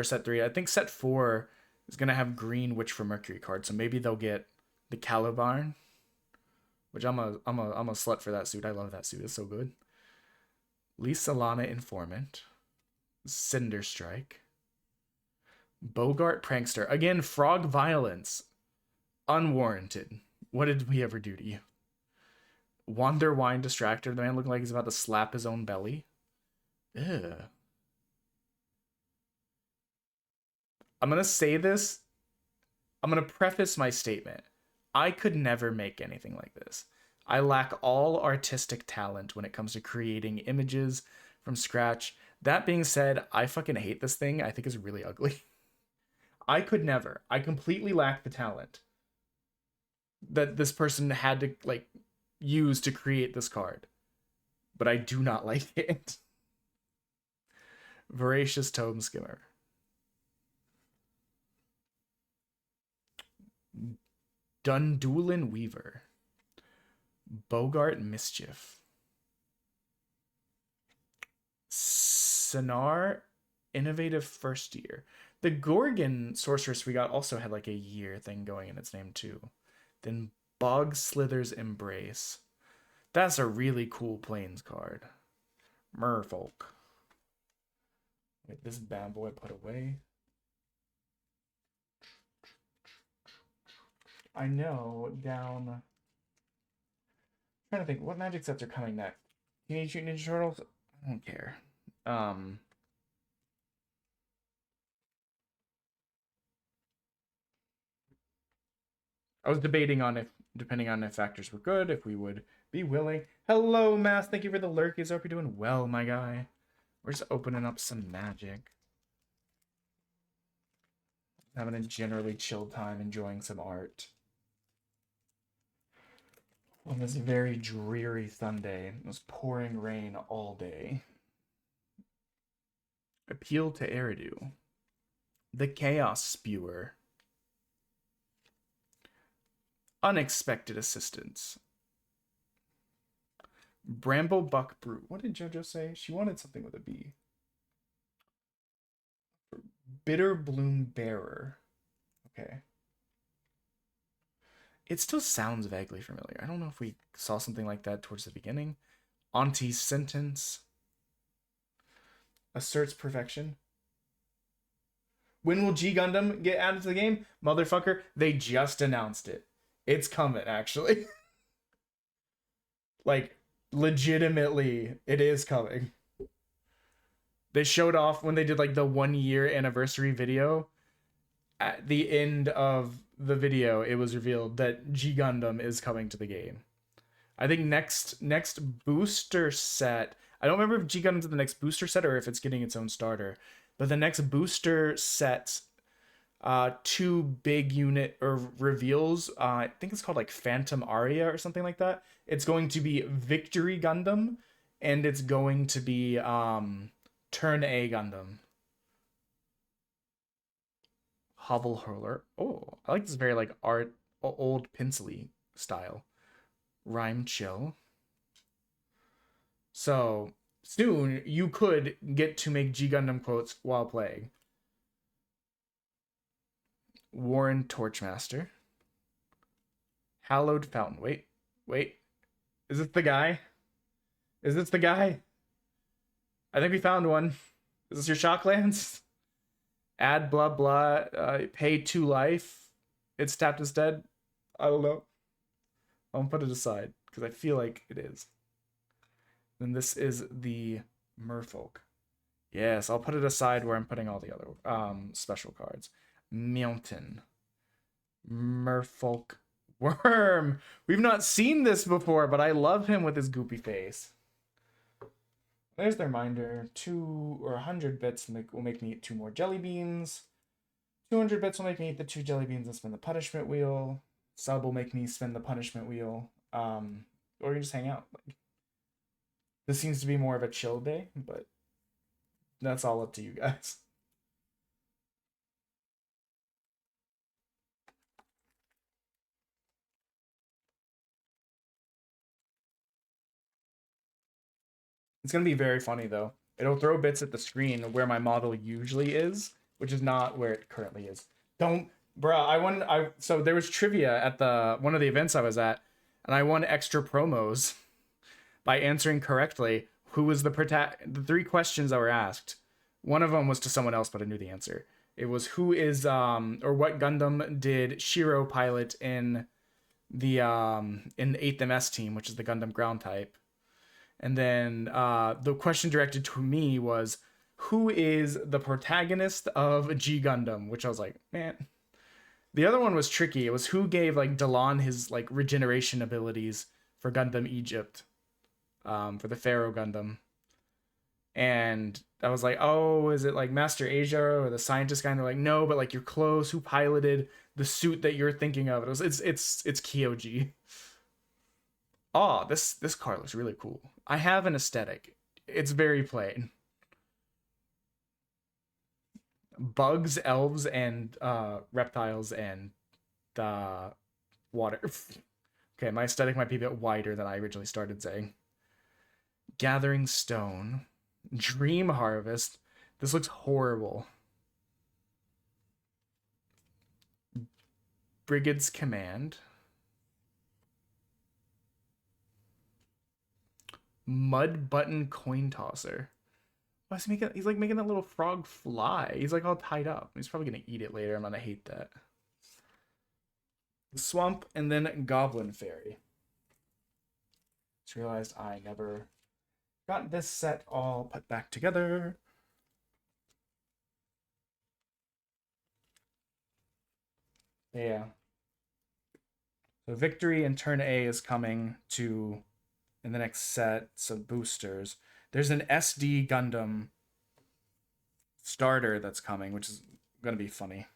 set 3, I think set 4 is going to have Green Witch for Mercury card, so maybe they'll get the Calibarn, which I'm a slut for that suit. I love that suit. It's so good. Lisa Lana Informant. Cinder Strike. Bogart Prankster. Again, frog violence. Unwarranted. What did we ever do to you? Wander Wine Distractor. The man looking like he's about to slap his own belly. Ugh. I'm going to say this. I'm going to preface my statement. I could never make anything like this. I lack all artistic talent when it comes to creating images from scratch. That being said, I fucking hate this thing. I think it's really ugly. I could never. I completely lack the talent that this person had to use to create this card. But I do not like it. Voracious Tome Skimmer. Dundulin Weaver. Bogart Mischief. Sinar Innovative First Year. The Gorgon Sorceress we got also had a year thing going in its name too. Then Bog Slither's Embrace. That's a really cool Plains card. Merfolk. Wait, this bad boy put away. I know, down... I'm trying to think, what magic sets are coming next? Teenage Mutant Ninja Turtles? I don't care. I was debating on if, depending on if factors were good, if we would be willing. Hello, Mass. Thank you for the lurkies. I hope you're doing well, my guy. We're just opening up some magic. Having a generally chill time, enjoying some art. On this very dreary Sunday, it was pouring rain all day. Appeal to Eridu. The Chaos Spewer. Unexpected Assistance. Bramble Buck Brute. What did JoJo say? She wanted something with a B. Bitter Bloom Bearer. Okay. It still sounds vaguely familiar. I don't know if we saw something like that towards the beginning. Auntie's Sentence. Asserts Perfection. When will G Gundam get added to the game? Motherfucker, they just announced it. It's coming, actually. Legitimately, it is coming. They showed off when they did like the 1 year anniversary video. At the end of the video, it was revealed that G Gundam is coming to the game. I think next booster set. I don't remember if G Gundam's in the next booster set or if it's getting its own starter. But the next booster set, two big unit or reveals. I think it's called like Phantom Aria or something like that. It's going to be Victory Gundam, and it's going to be Turn A Gundam. Hovel Hurler. Oh, I like this very like art old pencil-y style. Rhyme Chill. So soon you could get to make G Gundam quotes while playing. Warren Torchmaster. Hallowed Fountain. Wait. Is this the guy? Is this the guy? I think we found one. Is this your Shocklands? Add blah blah. Pay 2 life. It's tapped as dead. I don't know. I'll put it aside because I feel like it is. Then this is the Merfolk. Yes, I'll put it aside where I'm putting all the other special cards. Mountain. Merfolk Worm. We've not seen this before, but I love him with his goopy face. There's the reminder. 2 or 100 bits will make me eat 2 more jelly beans. 200 bits will make me eat the 2 jelly beans and spin the punishment wheel. Sub will make me spin the punishment wheel. Or you can just hang out. This seems to be more of a chill day, but that's all up to you guys. It's going to be very funny, though. It'll throw bits at the screen where my model usually is, which is not where it currently is. So there was trivia at one of the events I was at, and I won extra promos by answering correctly who was the 3 questions that were asked. One of them was to someone else, but I knew the answer. It was who is or what Gundam did Shiro pilot in the 8th MS team, which is the Gundam ground type. And then the question directed to me was, who is the protagonist of G Gundam? Which I was like, man. The other one was tricky. It was who gave like Delon his like regeneration abilities for Gundam Egypt, for the Pharaoh Gundam. And I was like, oh, is it like Master Asia or the scientist guy? And they're like, no, but like you're close. Who piloted the suit that you're thinking of? It's Kyoji. Oh, this card looks really cool. I have an aesthetic. It's very plain. Bugs, elves, and reptiles, and water. Okay, my aesthetic might be a bit wider than I originally started saying. Gathering Stone. Dream Harvest. This looks horrible. Brigade's Command. Mud Button Coin Tosser. What's he making? He's like making that little frog fly. He's like all tied up. He's probably gonna eat it later. I'm gonna hate that. Swamp, and then Goblin Fairy. Just realized I never got this set all put back together. Yeah. So Victory and Turn A is coming to in the next set of boosters. There's an SD Gundam starter that's coming, which is gonna be funny.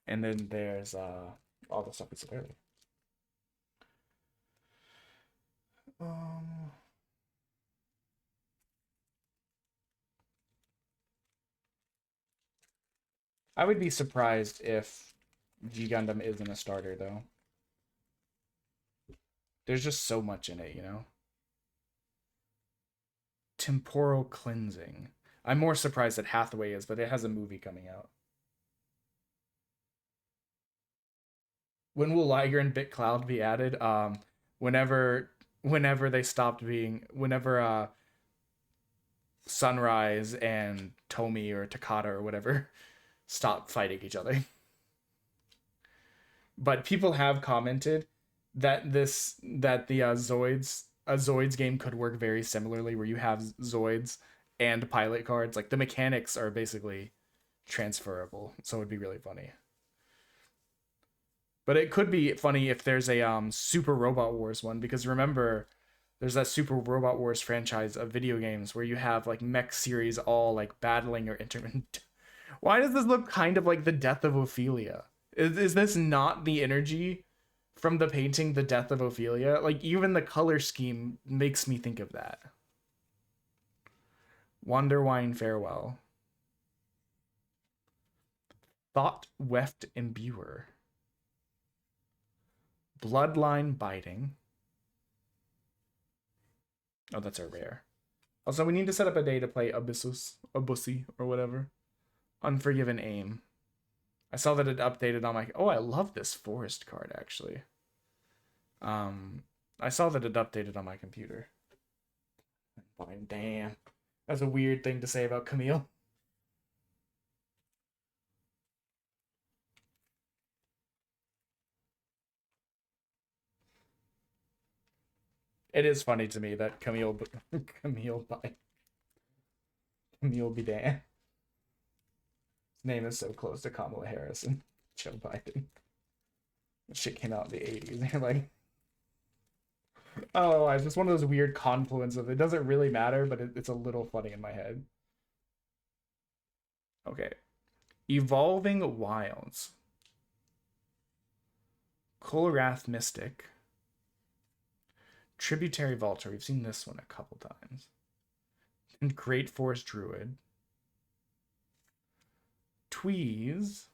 And then there's all the stuff we said earlier. I would be surprised if G Gundam isn't a starter, though. There's just so much in it, you know? Temporal Cleansing. I'm more surprised that Hathaway is, but it has a movie coming out. When will Liger and BitCloud be added? Whenever they stopped being, whenever Sunrise and Tomy or Takata or whatever stop fighting each other. But people have commented that the Zoids game could work very similarly, where you have Zoids and pilot cards. Like the mechanics are basically transferable, so it would be really funny. But it could be funny if there's a Super Robot Wars one, because remember, there's that Super Robot Wars franchise of video games where you have like mech series all like battling or Why does this look kind of like the death of Ophelia? Is this not the energy from the painting The Death of Ophelia? Like even the color scheme makes me think of that. Wine Farewell. Thought Weft Imbuer. Bloodline Biting. Oh, that's a rare. Also, we need to set up a day to play Abussi, or whatever. Unforgiven Aim. I saw that it updated on my... Oh, I love this forest card, actually. I saw that it updated on my computer. Fine, damn. That's a weird thing to say about Camille. It is funny to me that Camille be damned. His name is so close to Kamala Harris and Joe Biden. That shit came out in the 80s. You're like, oh, it's just one of those weird confluences of it doesn't really matter, but it's a little funny in my head. Okay. Evolving Wilds. Kolrath Mystic. Tributary Vaulter. We've seen this one a couple times. And Great Forest Druid. Tweeze.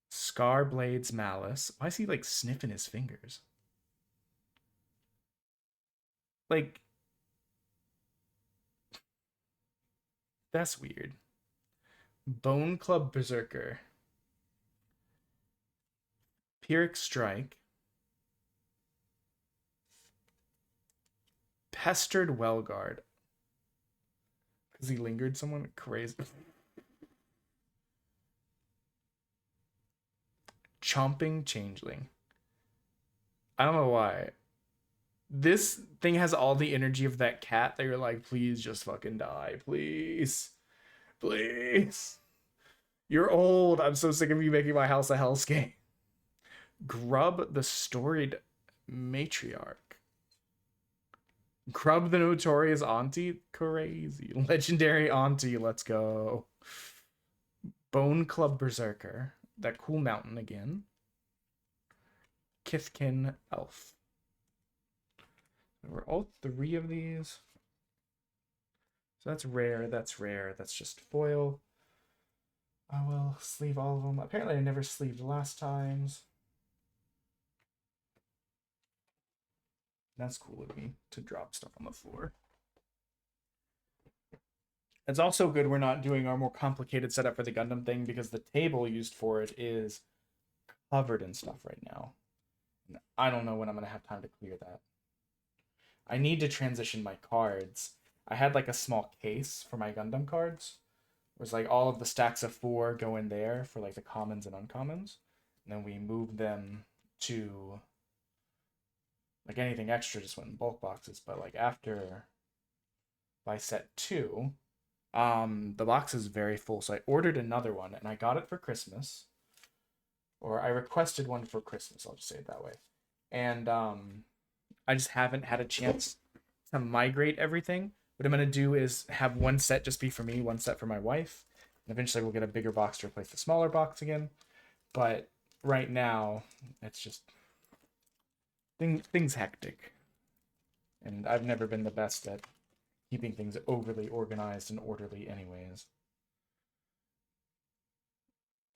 Scarblade's Malice. Why is he like sniffing his fingers? Like, that's weird. Bone Club Berserker. Pyrrhic Strike. Pestered Wellguard. Because he lingered someone? Crazy. Chomping Changeling. I don't know why. This thing has all the energy of that cat that you're like, please just fucking die. Please. Please. You're old. I'm so sick of you making my house a hellscape. Grub the Storied Matriarch. Grub the Notorious Auntie? Crazy. Legendary Auntie, let's go. Bone Club Berserker. That cool mountain again. Kithkin Elf. There were all three of these. So that's rare, that's rare, that's just foil. I will sleeve all of them. Apparently I never sleeved last times. That's cool of me to drop stuff on the floor. It's also good we're not doing our more complicated setup for the Gundam thing because the table used for it is covered in stuff right now. And I don't know when I'm going to have time to clear that. I need to transition my cards. I had like a small case for my Gundam cards. It was like all of the stacks of 4 go in there for like the commons and uncommons. And then we moved them to... like anything extra just went in bulk boxes, but like after by set 2, the box is very full, so I ordered another one and I got it for Christmas, or I requested one for Christmas, I'll just say it that way. And I just haven't had a chance to migrate everything. What I'm gonna do is have one set just be for me, one set for my wife, and eventually we'll get a bigger box to replace the smaller box again. But right now it's just things hectic, and I've never been the best at keeping things overly organized and orderly anyways.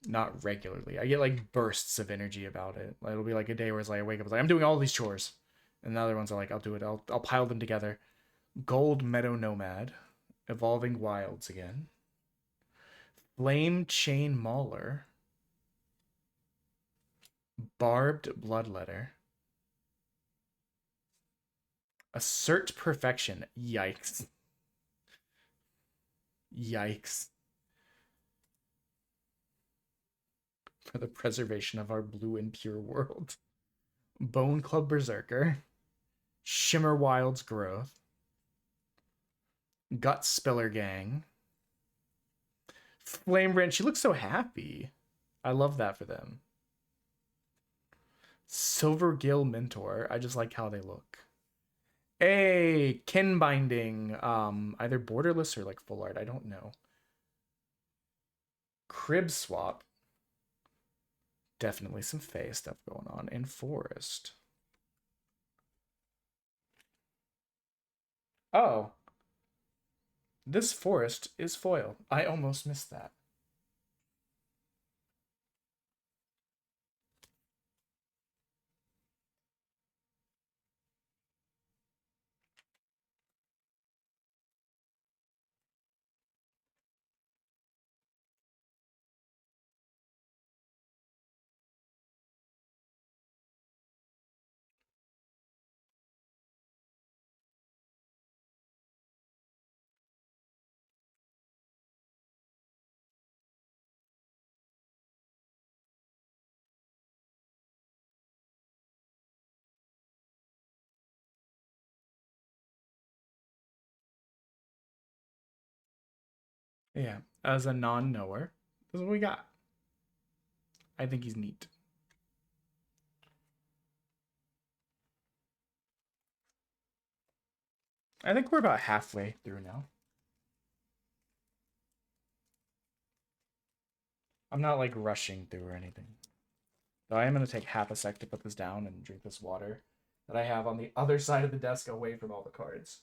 Not regularly. I get like bursts of energy about it. Like, it'll be like a day where it's like I wake up, it's like I'm doing all these chores, and the other ones are like I'll do it. I'll pile them together. Gold Meadow Nomad, Evolving Wilds again. Flame Chain Mauler. Barbed Bloodletter. Assert Perfection. Yikes. Yikes. for the preservation of our blue and pure world. Bone Club Berserker. Shimmer Wild's Growth. Gut Spiller Gang. Flame Brand. She looks so happy. I love that for them. Silver Gill Mentor. I just like how they look. Hey, Kin Binding. Either borderless or like full art. I don't know. Crib Swap. Definitely some Fae stuff going on. And Forest. Oh. This Forest is foil. I almost missed that. Yeah, as a non-knower, this is what we got. I think he's neat. I think we're about halfway through now. I'm not like rushing through or anything. Though I am going to take half a sec to put this down and drink this water that I have on the other side of the desk away from all the cards.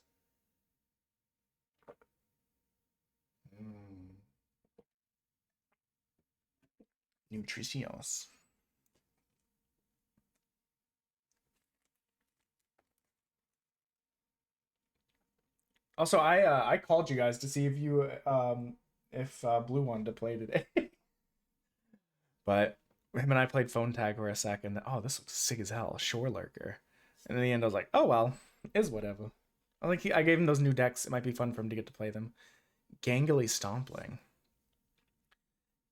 Nutricios. Also, I called you guys to see if you Blue wanted to play today. But him and I played phone tag for a second. Oh, this looks sick as hell. Shore Lurker. And in the end, I was like, oh, well, is whatever. I gave him those new decks. It might be fun for him to get to play them. Gangly Stompling.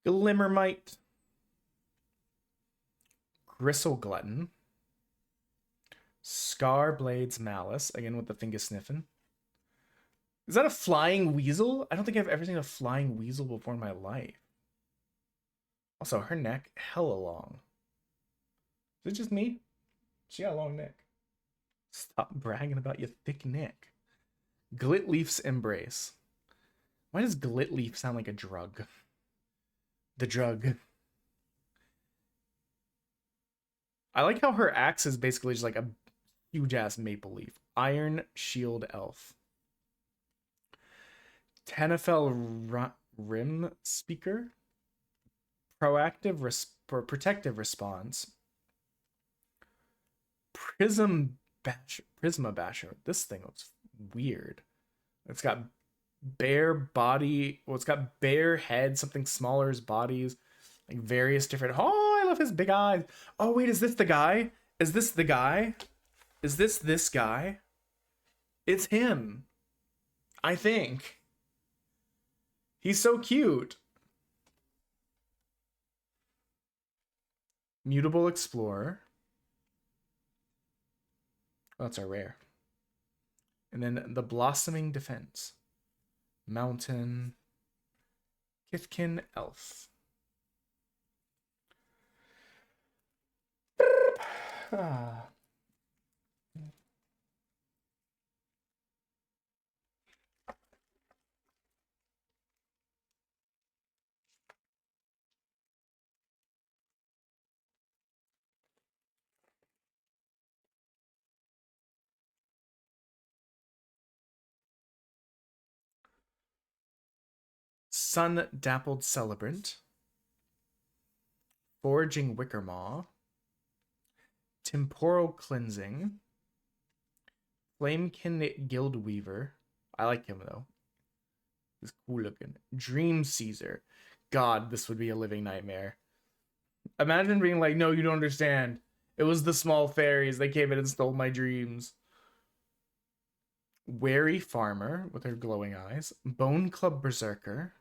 Glimmermite. Gristle Glutton. Scar Blades Malice. Again with the finger sniffing. Is that a flying weasel? I don't think I've ever seen a flying weasel before in my life. Also, her neck, hella long. Is it just me? She got a long neck. Stop bragging about your thick neck. Glitleaf's Embrace. Why does Glitleaf sound like a drug? The drug. I like how her axe is basically just like a huge-ass maple leaf. Iron Shield Elf. Tenafel Rim Speaker. Protective Response. Prisma Basher. This thing looks weird. It's got bare body. Well, it's got bare head, something smaller as bodies. Like various different. Oh, I love his big eyes. Oh, wait, is this the guy? Is this the guy? Is this guy? It's him. I think. He's so cute. Mutable Explorer. Oh, that's our rare. And then the Blossoming Defense. Mountain. Kithkin Elf. Sun Dappled Celebrant. Foraging Wickermaw. Temporal Cleansing. Flamekin Guildweaver. I like him though. He's cool looking. Dream Caesar. God, this would be a living nightmare. Imagine being like, no, you don't understand. It was the small fairies. They came in and stole my dreams. Wary Farmer with her glowing eyes. Bone Club Berserker.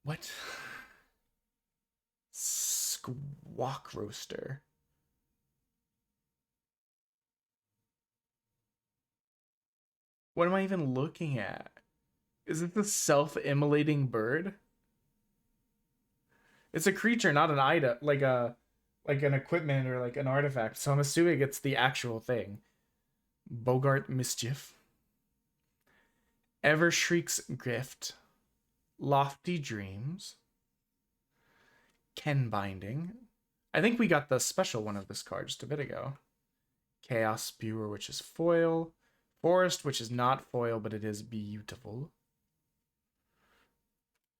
What? Squawk Roaster. What am I even looking at? Is it the self-immolating bird? It's a creature, not an item, like an equipment or like an artifact. So I'm assuming it's the actual thing. Bogart Mischief. Ever Shriek's Gift. Lofty Dreams. Ken Binding. I think we got the special one of this card just a bit ago. Chaos Spewer, which is foil. Forest, which is not foil, but it is beautiful.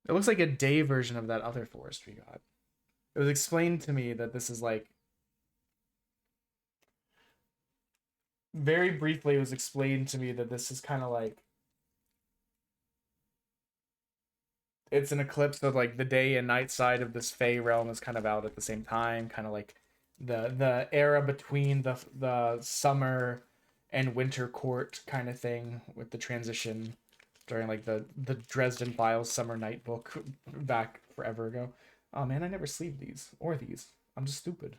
It looks like a day version of that other forest we got. It was explained to me that this is like... Very briefly, it was explained to me that this is kind of like... It's an eclipse, so like the day and night side of this Fey realm is kind of out at the same time. Kind of like the era between the summer and winter court kind of thing with the transition during like the Dresden Files Summer Night book back forever ago. Oh man, I never sleeved these or these. I'm just stupid.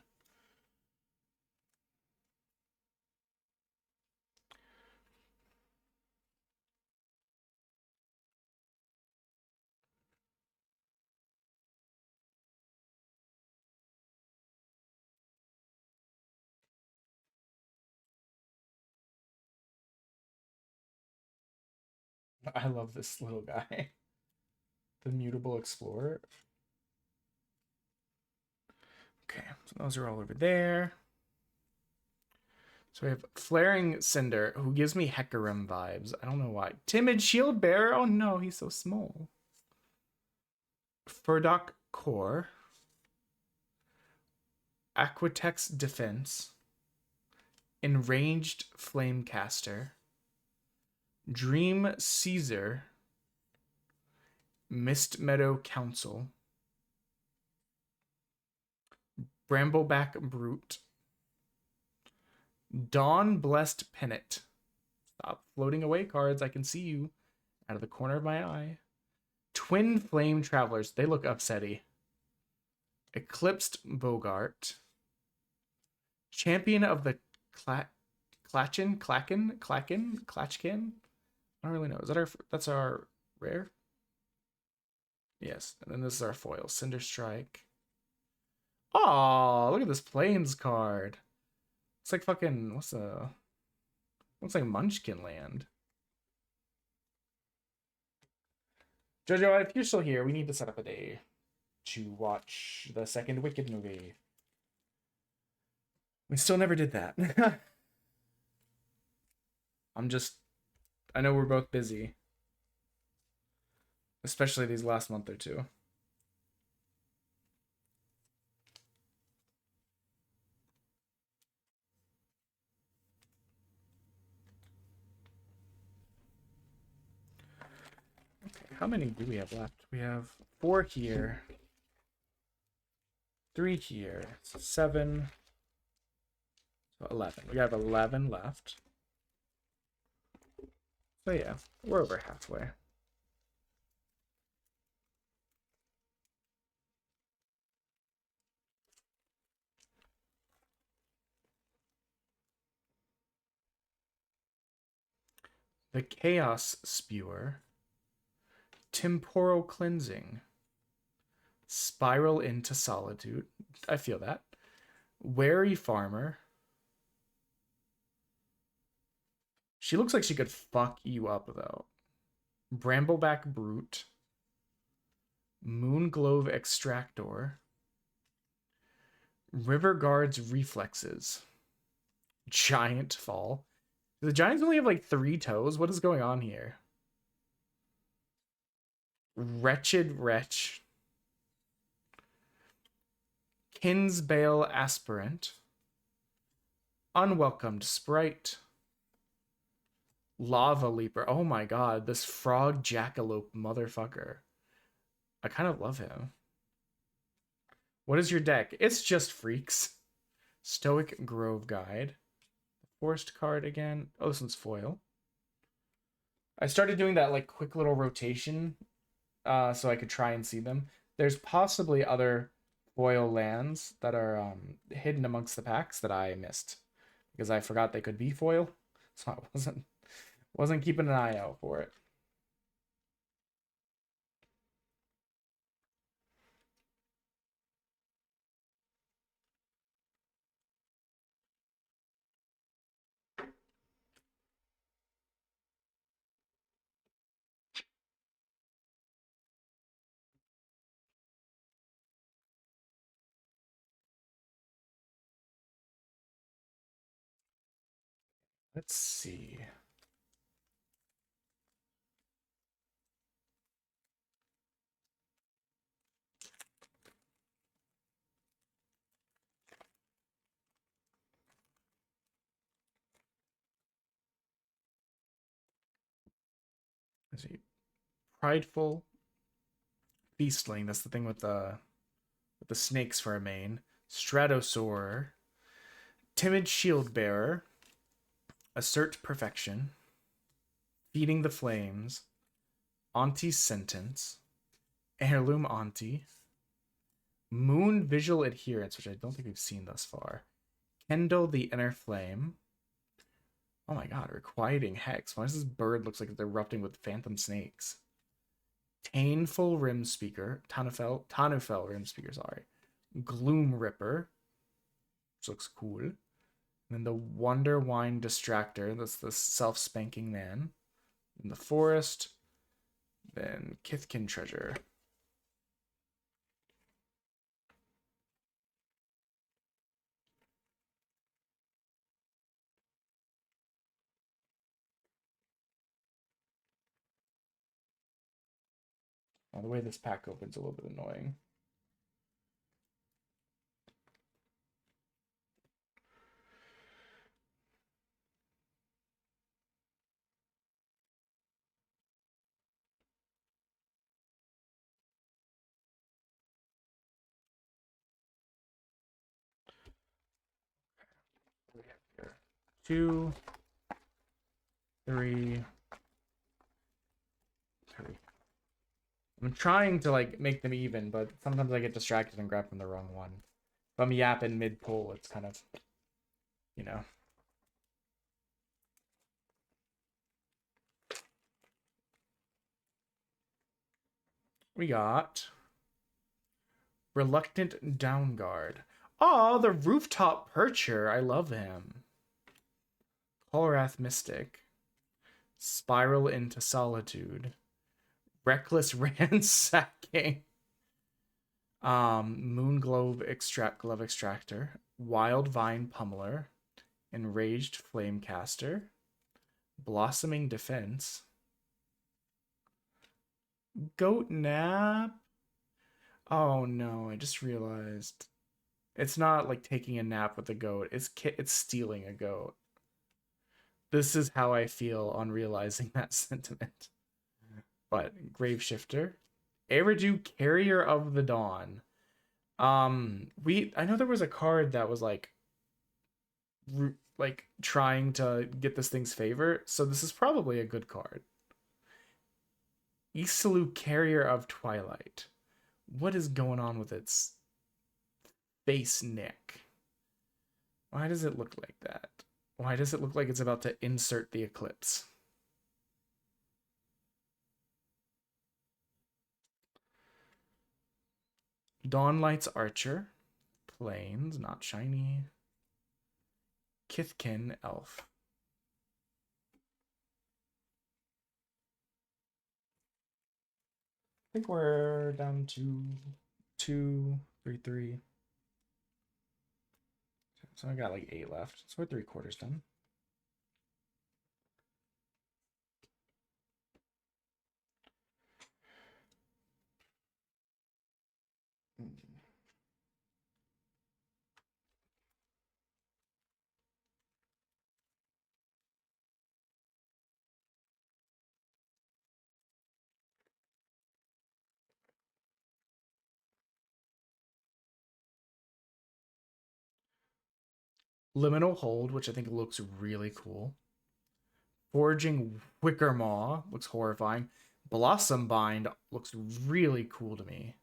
I love this little guy. The Mutable Explorer. Okay, so those are all over there. So we have Flaring Cinder, who gives me Hecarim vibes. I don't know why. Timid Shield Bearer? Oh no, he's so small. Furdock Core. Aquatex Defense. Enraged Flamecaster. Dream Caesar. Mist Meadow Council. Brambleback Brute. Dawn Blessed Pennant. Stop floating away, cards. I can see you out of the corner of my eye. Twin Flame Travelers. They look upsetty. Eclipsed Bogart. Champion of the Klatchkin? I don't really know. Is that that's our rare? Yes. And then this is our foil. Cinder Strike. Oh, look at this Plains card. It's like fucking, looks like Munchkin Land. Jojo, if you're still here, we need to set up a day to watch the second Wicked movie. We still never did that. I know we're both busy. Especially these last month or two. Okay, how many do we have left? We have 4 here. 3 here. 7. So 11. We have 11 left. So yeah, we're over halfway. The Chaos Spewer. Temporal Cleansing. Spiral into Solitude. I feel that. Wary Farmer. She looks like she could fuck you up, though. Brambleback Brute. Moonglove Extractor. River Guard's Reflexes. Giant Fall. Do the giants only have like 3 toes? What is going on here? Wretched Wretch. Kinsbale Aspirant. Unwelcomed Sprite. Lava Leaper. Oh my god, this frog jackalope motherfucker. I kind of love him. What is your deck? It's just freaks. Stoic Grove Guide. Forest card again. Oh, this one's foil. I started doing that like quick little rotation so I could try and see them. There's possibly other foil lands that are hidden amongst the packs that I missed because I forgot they could be foil, so I wasn't keeping an eye out for it. Let's see. Let's see. Prideful Feastling. That's the thing with the snakes for a main. Stratosaur. Timid Shield Bearer. Assert Perfection. Feeding the Flames. Auntie's Sentence. Heirloom Auntie. Moon Visual Adherence, which I don't think we've seen thus far. Kendall the Inner Flame. Oh my god, Requiting Hex. Why does this bird looks like it's erupting with phantom snakes? Tainful Rim Speaker. Tanufel Rim Speaker, sorry. Gloom Ripper, which looks cool. And then the Wonder Wine Distractor. That's the self-spanking man. In the Forest. Then Kithkin Treasure. Oh, the way this pack opens a little bit annoying. Here. 2, 3, 3. I'm trying to like make them even, but sometimes I get distracted and grab from the wrong one. If I'm yapping mid-pull, it's kind of, you know. We got Reluctant Downguard. Oh, the Rooftop Percher. I love him. Colrath Mystic. Spiral into Solitude. Reckless Ransacking. Moon Glove Extractor. Wild Vine Pummeler. Enraged Flamecaster. Blossoming Defense. Goat Nap. Oh no, I just realized. It's not like taking a nap with a goat. It's stealing a goat. This is how I feel on realizing that sentiment. But Graveshifter. Eridu, Carrier of the Dawn. I know there was a card that was like trying to get this thing's favor, so this is probably a good card. Isalu, Carrier of Twilight. What is going on with its face neck? Why does it look like that? Why does it look like it's about to insert the Eclipse? Dawnlight's Archer. Plains, not shiny. Kithkin Elf. I think we're down to 2, 3, 3. So I got like 8 left. So we're 3/4 done. Liminal Hold, which I think looks really cool. Forging Wickermaw looks horrifying. Blossom Bind looks really cool to me.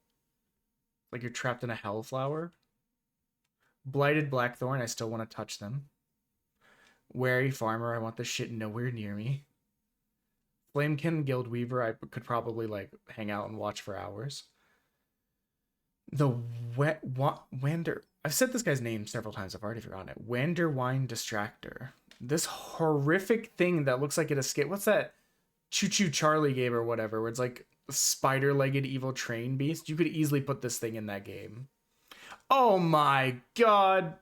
Like you're trapped in a hellflower. Blighted Blackthorn, I still want to touch them. Wary Farmer, I want this shit nowhere near me. Flamekin Guildweaver, I could probably like hang out and watch for hours. The Wander, I've said this guy's name several times, I've already forgotten it. Wanderwine Distractor. This horrific thing that looks like it escaped. What's that? Choo Choo Charlie game or whatever, where it's like a spider-legged evil train beast. You could easily put this thing in that game. Oh my god.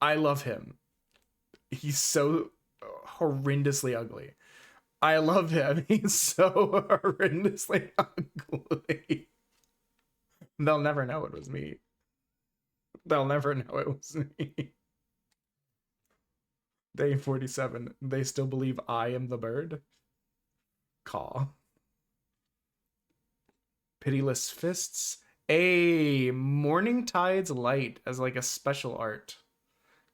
I love him. He's so horrendously ugly. I love him. He's so horrendously ugly. They'll never know it was me. They'll never know it was me. Day 47. They still believe I am the bird. Caw. Pitiless Fists. A Morning Tide's Light as like a special art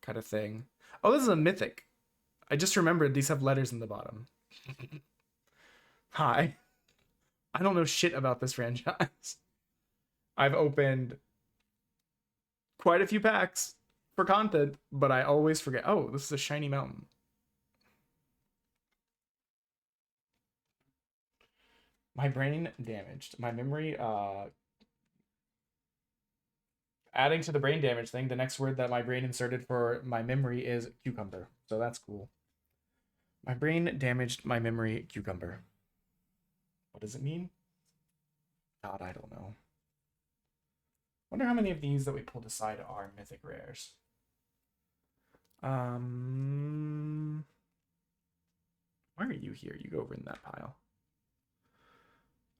kind of thing. Oh, this is a mythic. I just remembered these have letters in the bottom. Hi. I don't know shit about this franchise. I've opened quite a few packs for content, but I always forget. Oh, this is a shiny mountain. My brain damaged. My memory, adding to the brain damage thing, the next word that my brain inserted for my memory is cucumber. So that's cool. My brain damaged my memory cucumber. What does it mean? God, I don't know. Wonder how many of these that we pulled aside are mythic rares. Why are you here? You go over in that pile.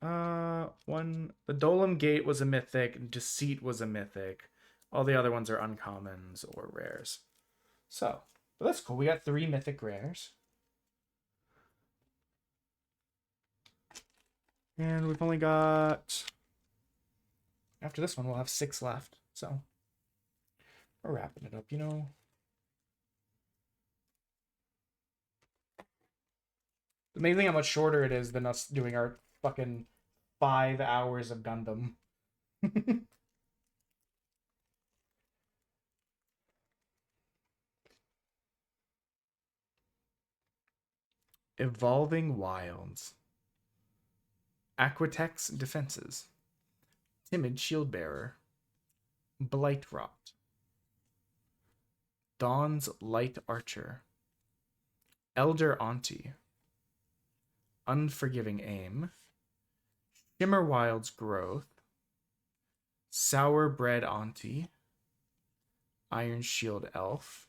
The Dolem Gate was a mythic. Deceit was a mythic. All the other ones are uncommons or rares. So, but that's cool. We got 3 mythic rares. And we've only got... After this one, we'll have 6 left. So, we're wrapping it up, you know. It's amazing how much shorter it is than us doing our fucking 5 hours of Gundam. Evolving Wilds. Aquatex Defenses. Timid Shieldbearer. Blightrot. Dawn's Light Archer. Elder Auntie. Unforgiving Aim. Shimmer Wild's Growth. Sour Bread Auntie. Iron Shield Elf.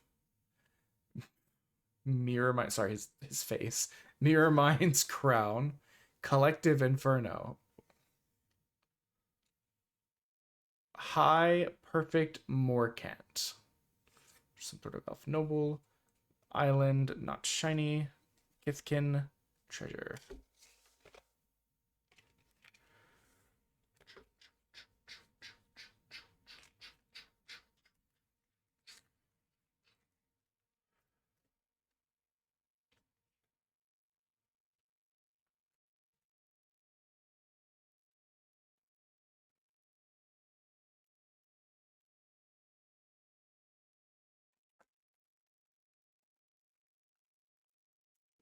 His face. Mirror Mind's Crown. Collective Inferno. High Perfect Morcant. Some sort of elf noble. Island, not shiny. Githkin, treasure.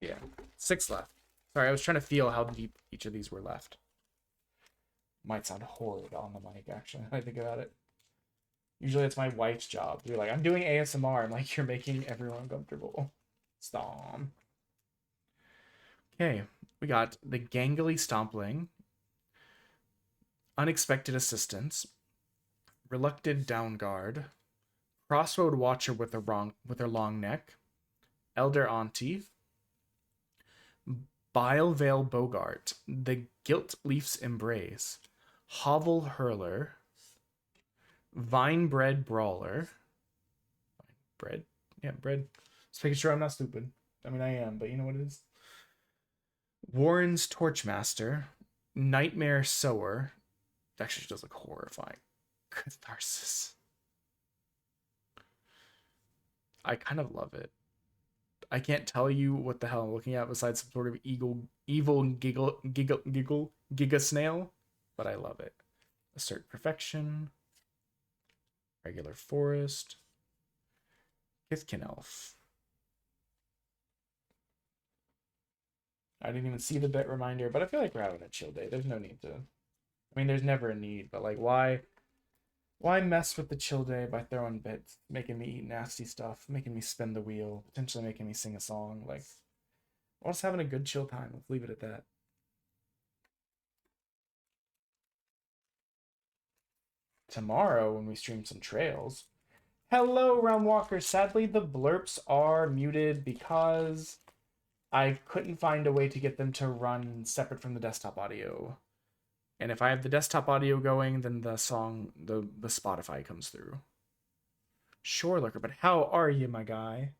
Yeah, 6 left. Sorry, I was trying to feel how deep each of these were left. Might sound horrid on the mic, actually, when I think about it. Usually it's my wife's job. You're like, I'm doing ASMR. I'm like, you're making everyone comfortable. Stop. Okay, we got the Gangly Stompling. Unexpected Assistance. Reluctant Downguard. Crossroad Watcher with her long neck. Elder Auntie. Bilevale Bogart, the Gilt Leaf's Embrace, Hovel Hurler, Vinebread Brawler, bread, yeah, bread. Just making sure I'm not stupid. I mean, I am, but you know what it is. Warren's Torchmaster, Nightmare Sower. Actually, does look horrifying. Catharsis. I kind of love it. I can't tell you what the hell I'm looking at besides some sort of evil giggle giga snail, but I love it. Assert perfection. Regular forest. Kithkin elf. I didn't even see the bit reminder, but I feel like we're having a chill day. There's no need to. I mean, there's never a need, but like, why mess with the chill day by throwing bits, making me eat nasty stuff, making me spin the wheel, potentially making me sing a song? Like, we're just having a good chill time. Let's leave it at that. Tomorrow, when we stream some trails. Hello, Realm Walker. Sadly, the blurps are muted because I couldn't find a way to get them to run separate from the desktop audio. And if I have the desktop audio going, then the song, the Spotify comes through. Sure, Lurker, but how are you, my guy?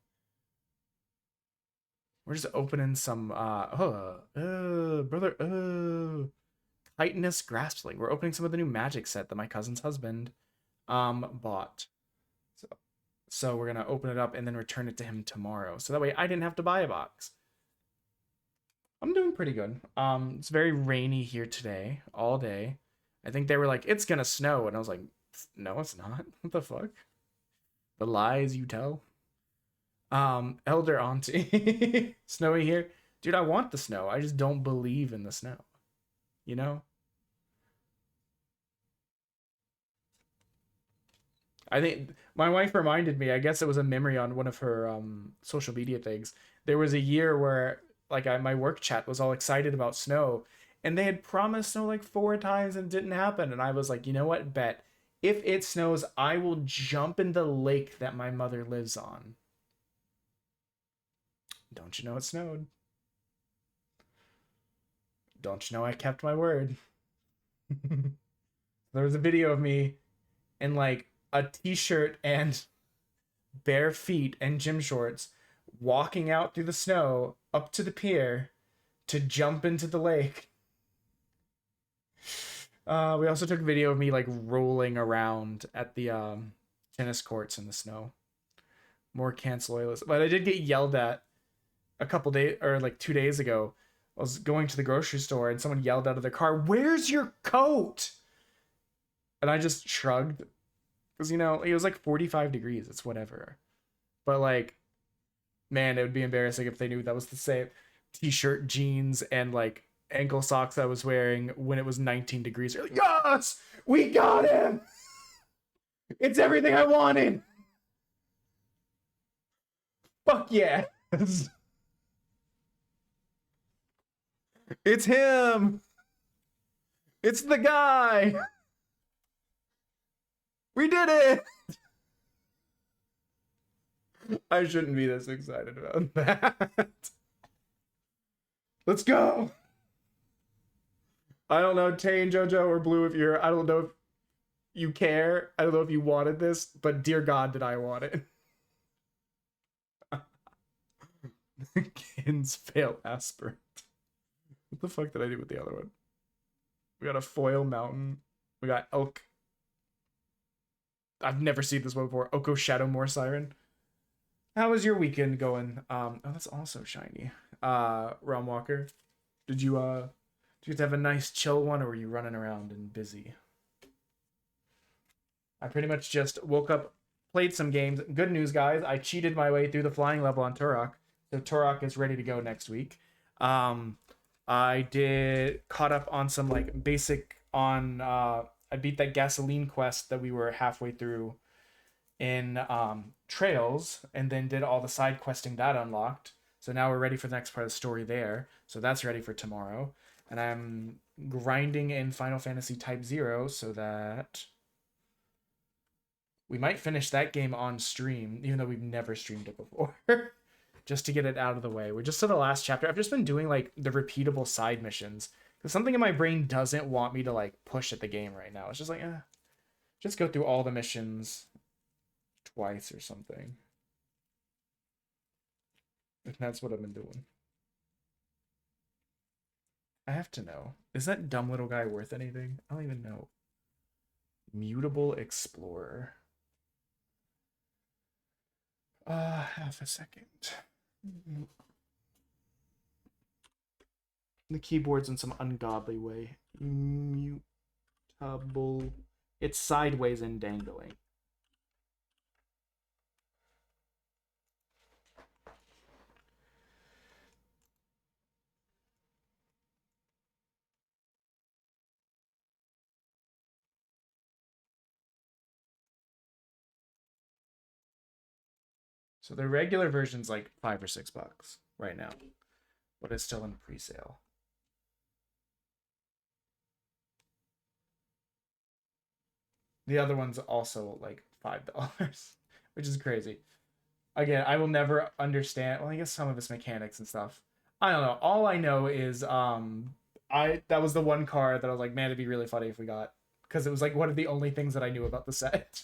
We're just opening some, brother, Titanus Graspling. We're opening some of the new magic set that my cousin's husband, bought. So we're gonna open it up and then return it to him tomorrow. So that way I didn't have to buy a box. I'm doing pretty good. It's very rainy here today, all day. I think they were like, it's gonna snow, and I was like, no, it's not. What the fuck? The lies you tell. Elder Auntie. Snowy here. Dude, I want the snow. I just don't believe in the snow. You know? I think my wife reminded me, I guess it was a memory on one of her social media things. There was a year where like my work chat was all excited about snow, and they had promised snow like 4 times and it didn't happen. And I was like, you know what? Bet if it snows, I will jump in the lake that my mother lives on. Don't you know it snowed? Don't you know I kept my word? There was a video of me in like a t-shirt and bare feet and gym shorts walking out through the snow up to the pier to jump into the lake. We also took a video of me like rolling around at the tennis courts in the snow. More cancel oilers. But I did get yelled at a couple days, or like 2 days ago. I was going to the grocery store and someone yelled out of their car, "Where's your coat?" And I just shrugged. Because, you know, it was like 45 degrees. It's whatever. But like, man, it would be embarrassing if they knew that was the same t-shirt, jeans, and like ankle socks I was wearing when it was 19 degrees. They're like, yes, we got him. It's everything I wanted. Fuck yeah. It's him. It's the guy. We did it. I shouldn't be this excited about that. Let's go. I don't know, Tay and JoJo or Blue, if you're, I don't know if you care. I don't know if you wanted this, but dear God, did I want it. Kins fail aspirant. What the fuck did I do with the other one? We got a foil mountain. We got elk. I've never seen this one before. Oko Shadowmoor Siren. How was your weekend going? Oh, that's also shiny. Realm Walker. Did you have a nice chill one, or were you running around and busy? I pretty much just woke up, played some games. Good news, guys. I cheated my way through the flying level on Turok. So Turok is ready to go next week. I did caught up on some like basic on I beat that gasoline quest that we were halfway through in Trails, and then did all the side questing that unlocked. So now we're ready for the next part of the story there. So that's ready for tomorrow. And I'm grinding in Final Fantasy Type 0 so that we might finish that game on stream, even though we've never streamed it before. Just to get it out of the way. We're just to the last chapter. I've just been doing like the repeatable side missions. Because something in my brain doesn't want me to like push at the game right now. It's just like, just go through all the missions twice or something. And that's what I've been doing. I have to know. Is that dumb little guy worth anything? I don't even know. Mutable Explorer. Half a second. The keyboard's in some ungodly way. Mutable It's sideways and dangling. So the regular version's like $5 or $6 right now, but it's still in pre-sale. The other one's also like $5, which is crazy. Again, I will never understand. Well, I guess some of its mechanics and stuff. I don't know. All I know is that was the one card that I was like, man, it'd be really funny if we got, because it was like one of the only things that I knew about the set.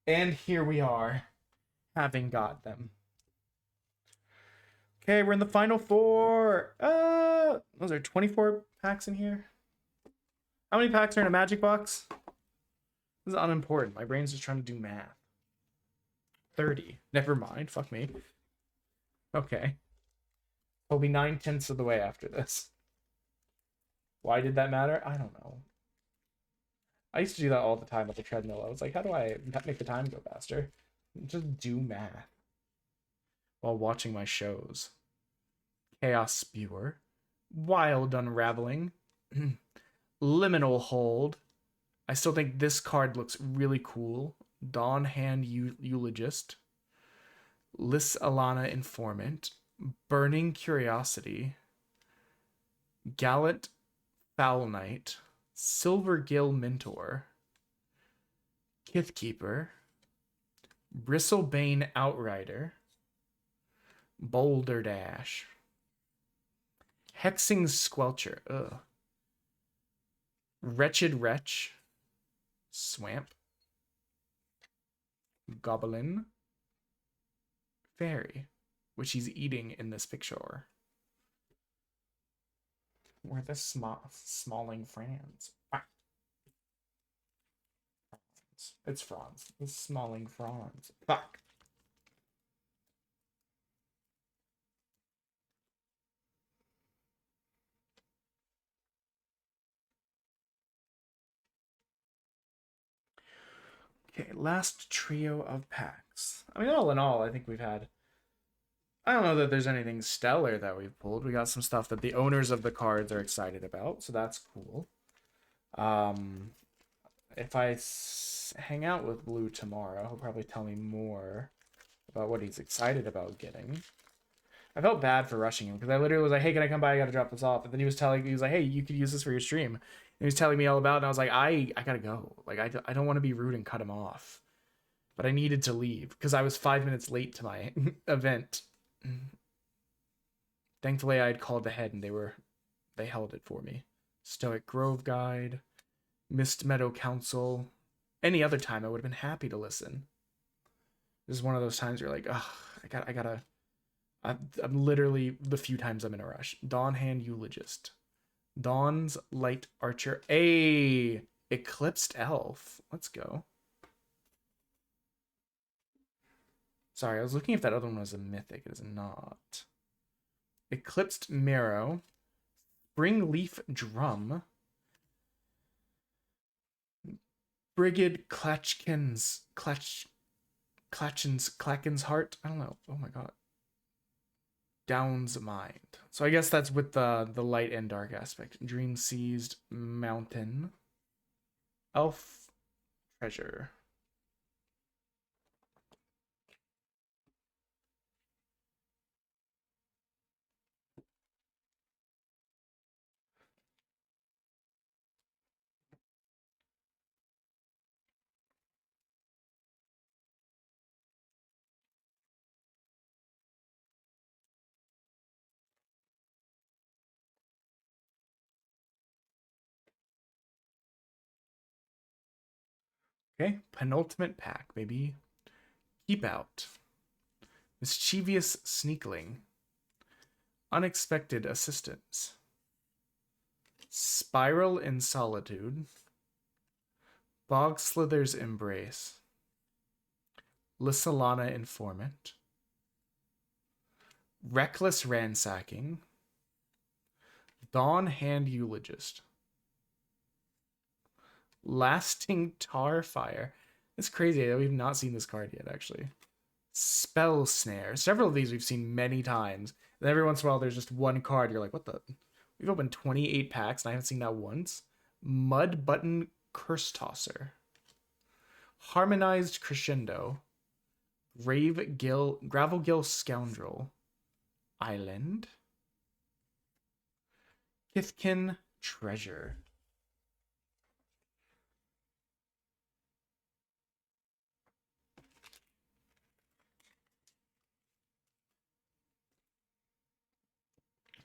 And here we are, having got them. Okay, we're in the final four. Those are 24 packs in here. How many packs are in a magic box? This is unimportant. My brain's just trying to do math. 30. Never mind. Fuck me. Okay. We'll be 9/10 of the way after this. Why did that matter? I don't know. I used to do that all the time at the treadmill. I was like, how do I make the time go faster? Just do math. While watching my shows. Chaos Spewer. Wild Unraveling. Liminal Hold. I still think this card looks really cool. Dawn Hand Eulogist. Lys Alana Informant. Burning Curiosity. Gallant Foul Knight. Silvergill Mentor. Kithkeeper. Bristlebane Outrider. Boulder Dash. Hexing Squelcher. Ugh. Wretched Wretch. Swamp. Goblin. Fairy, which he's eating in this picture. Where the smalling Franz. Ah. It's Franz. The smalling Franz. Fuck. Okay, last trio of packs. I mean, all in all, I think we've had... I don't know that there's anything stellar that we've pulled. We got some stuff that the owners of the cards are excited about, so that's cool. If I hang out with Blue tomorrow, he'll probably tell me more about what he's excited about getting. I felt bad for rushing him, because I literally was like, hey, can I come by? I gotta drop this off. And then he was like, hey, you could use this for your stream. And he was telling me all about it, and I was like, I gotta go. Like, I don't want to be rude and cut him off. But I needed to leave, because I was 5 minutes late to my event. Thankfully, I had called ahead, and they held it for me. Stoic Grove Guide, Mist Meadow Council. Any other time, I would have been happy to listen. This is one of those times where you're like, ugh, I'm literally the few times I'm in a rush. Dawn Hand Eulogist. Dawn's Light Archer. A Eclipsed Elf. Let's go. Sorry, I was looking if that other one was a mythic. It is not. Eclipsed Marrow. Springleaf Drum. Brigid Clacken's Heart. I don't know. Oh my god. Down's Mind. So I guess that's with the light and dark aspect. Dream Seized Mountain. Elf Treasure. Okay, penultimate pack, baby. Keep Out. Mischievous Sneakling. Unexpected Assistance. Spiral in Solitude. Bogslither's Embrace. Lysalana Informant. Reckless Ransacking. Dawn Hand Eulogist. Lasting Tar Fire. It's crazy that we've not seen this card yet, actually. Spell Snare. Several of these we've seen many times. And every once in a while, there's just one card. You're like, what the? We've opened 28 packs, and I haven't seen that once. Mud Button Curse Tosser. Harmonized Crescendo. Gravelgill Scoundrel. Island. Kithkin Treasure.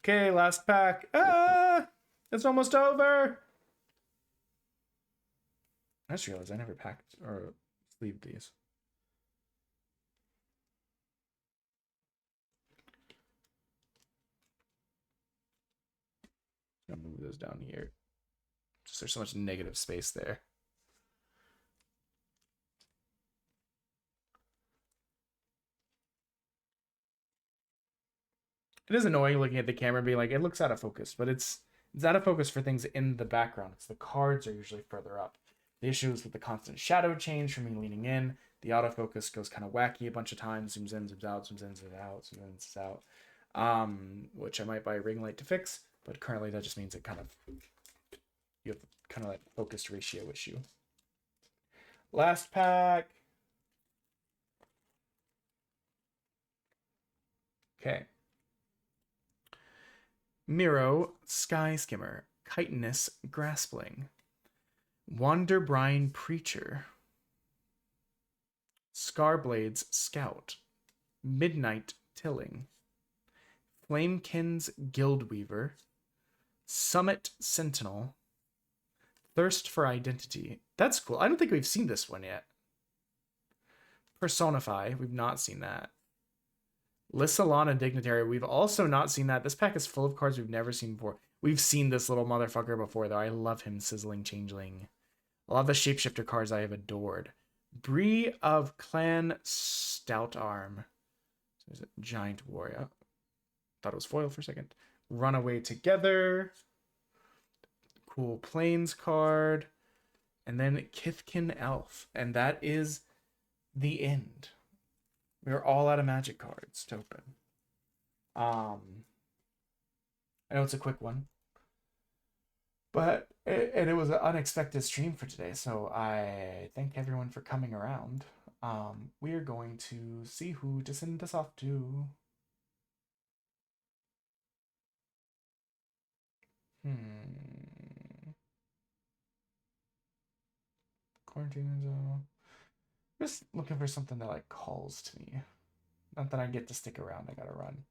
Okay, last pack. Ah! It's almost over! I just realized I never packed or sleeved these. I'm gonna move those down here. Just there's so much negative space there. It is annoying looking at the camera and being like, it looks out of focus, but it's out of focus for things in the background. It's the cards are usually further up. The issue is with the constant shadow change from me leaning in. The autofocus goes kind of wacky a bunch of times, zooms in, zooms out, zooms in, zooms out, zooms in, zooms out. Which I might buy a ring light to fix, but currently that just means it kind of, you have kind of that focused ratio issue. Last pack. Okay. Miro, Sky Skimmer, Chitinous Graspling, Wanderbrine Preacher, Scarblade's Scout, Midnight Tilling, Flamekin's Guildweaver, Summit Sentinel, Thirst for Identity. That's cool. I don't think we've seen this one yet. Personify. We've not seen that. Lissalana Dignitary. We've also not seen that. This pack is full of cards we've never seen before. We've seen this little motherfucker before, though. I love him. Sizzling Changeling. A lot of the Shapeshifter cards I have adored. Bree of Clan Stout Arm. There's a Giant Warrior. Thought it was foil for a second. Runaway Together. Cool Plains card. And then Kithkin Elf. And that is the end. We're all out of Magic cards to open. I know it's a quick one, but it was an unexpected stream for today, so I thank everyone for coming around. We are going to see who to send us off to. Quarantine zone. Just looking for something that like calls to me. Not that I get to stick around. I gotta run.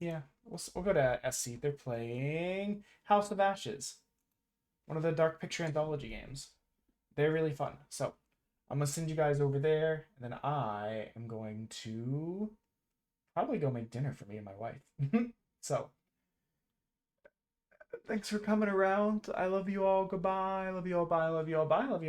Yeah, we'll go to SC. They're playing House of Ashes, one of the Dark Picture anthology games. They're really fun. So I'm gonna send you guys over there, and then I am going to probably go make dinner for me and my wife. So thanks for coming around. I love you all. Goodbye. I love you all. Bye. I love you all. Bye. I love you all.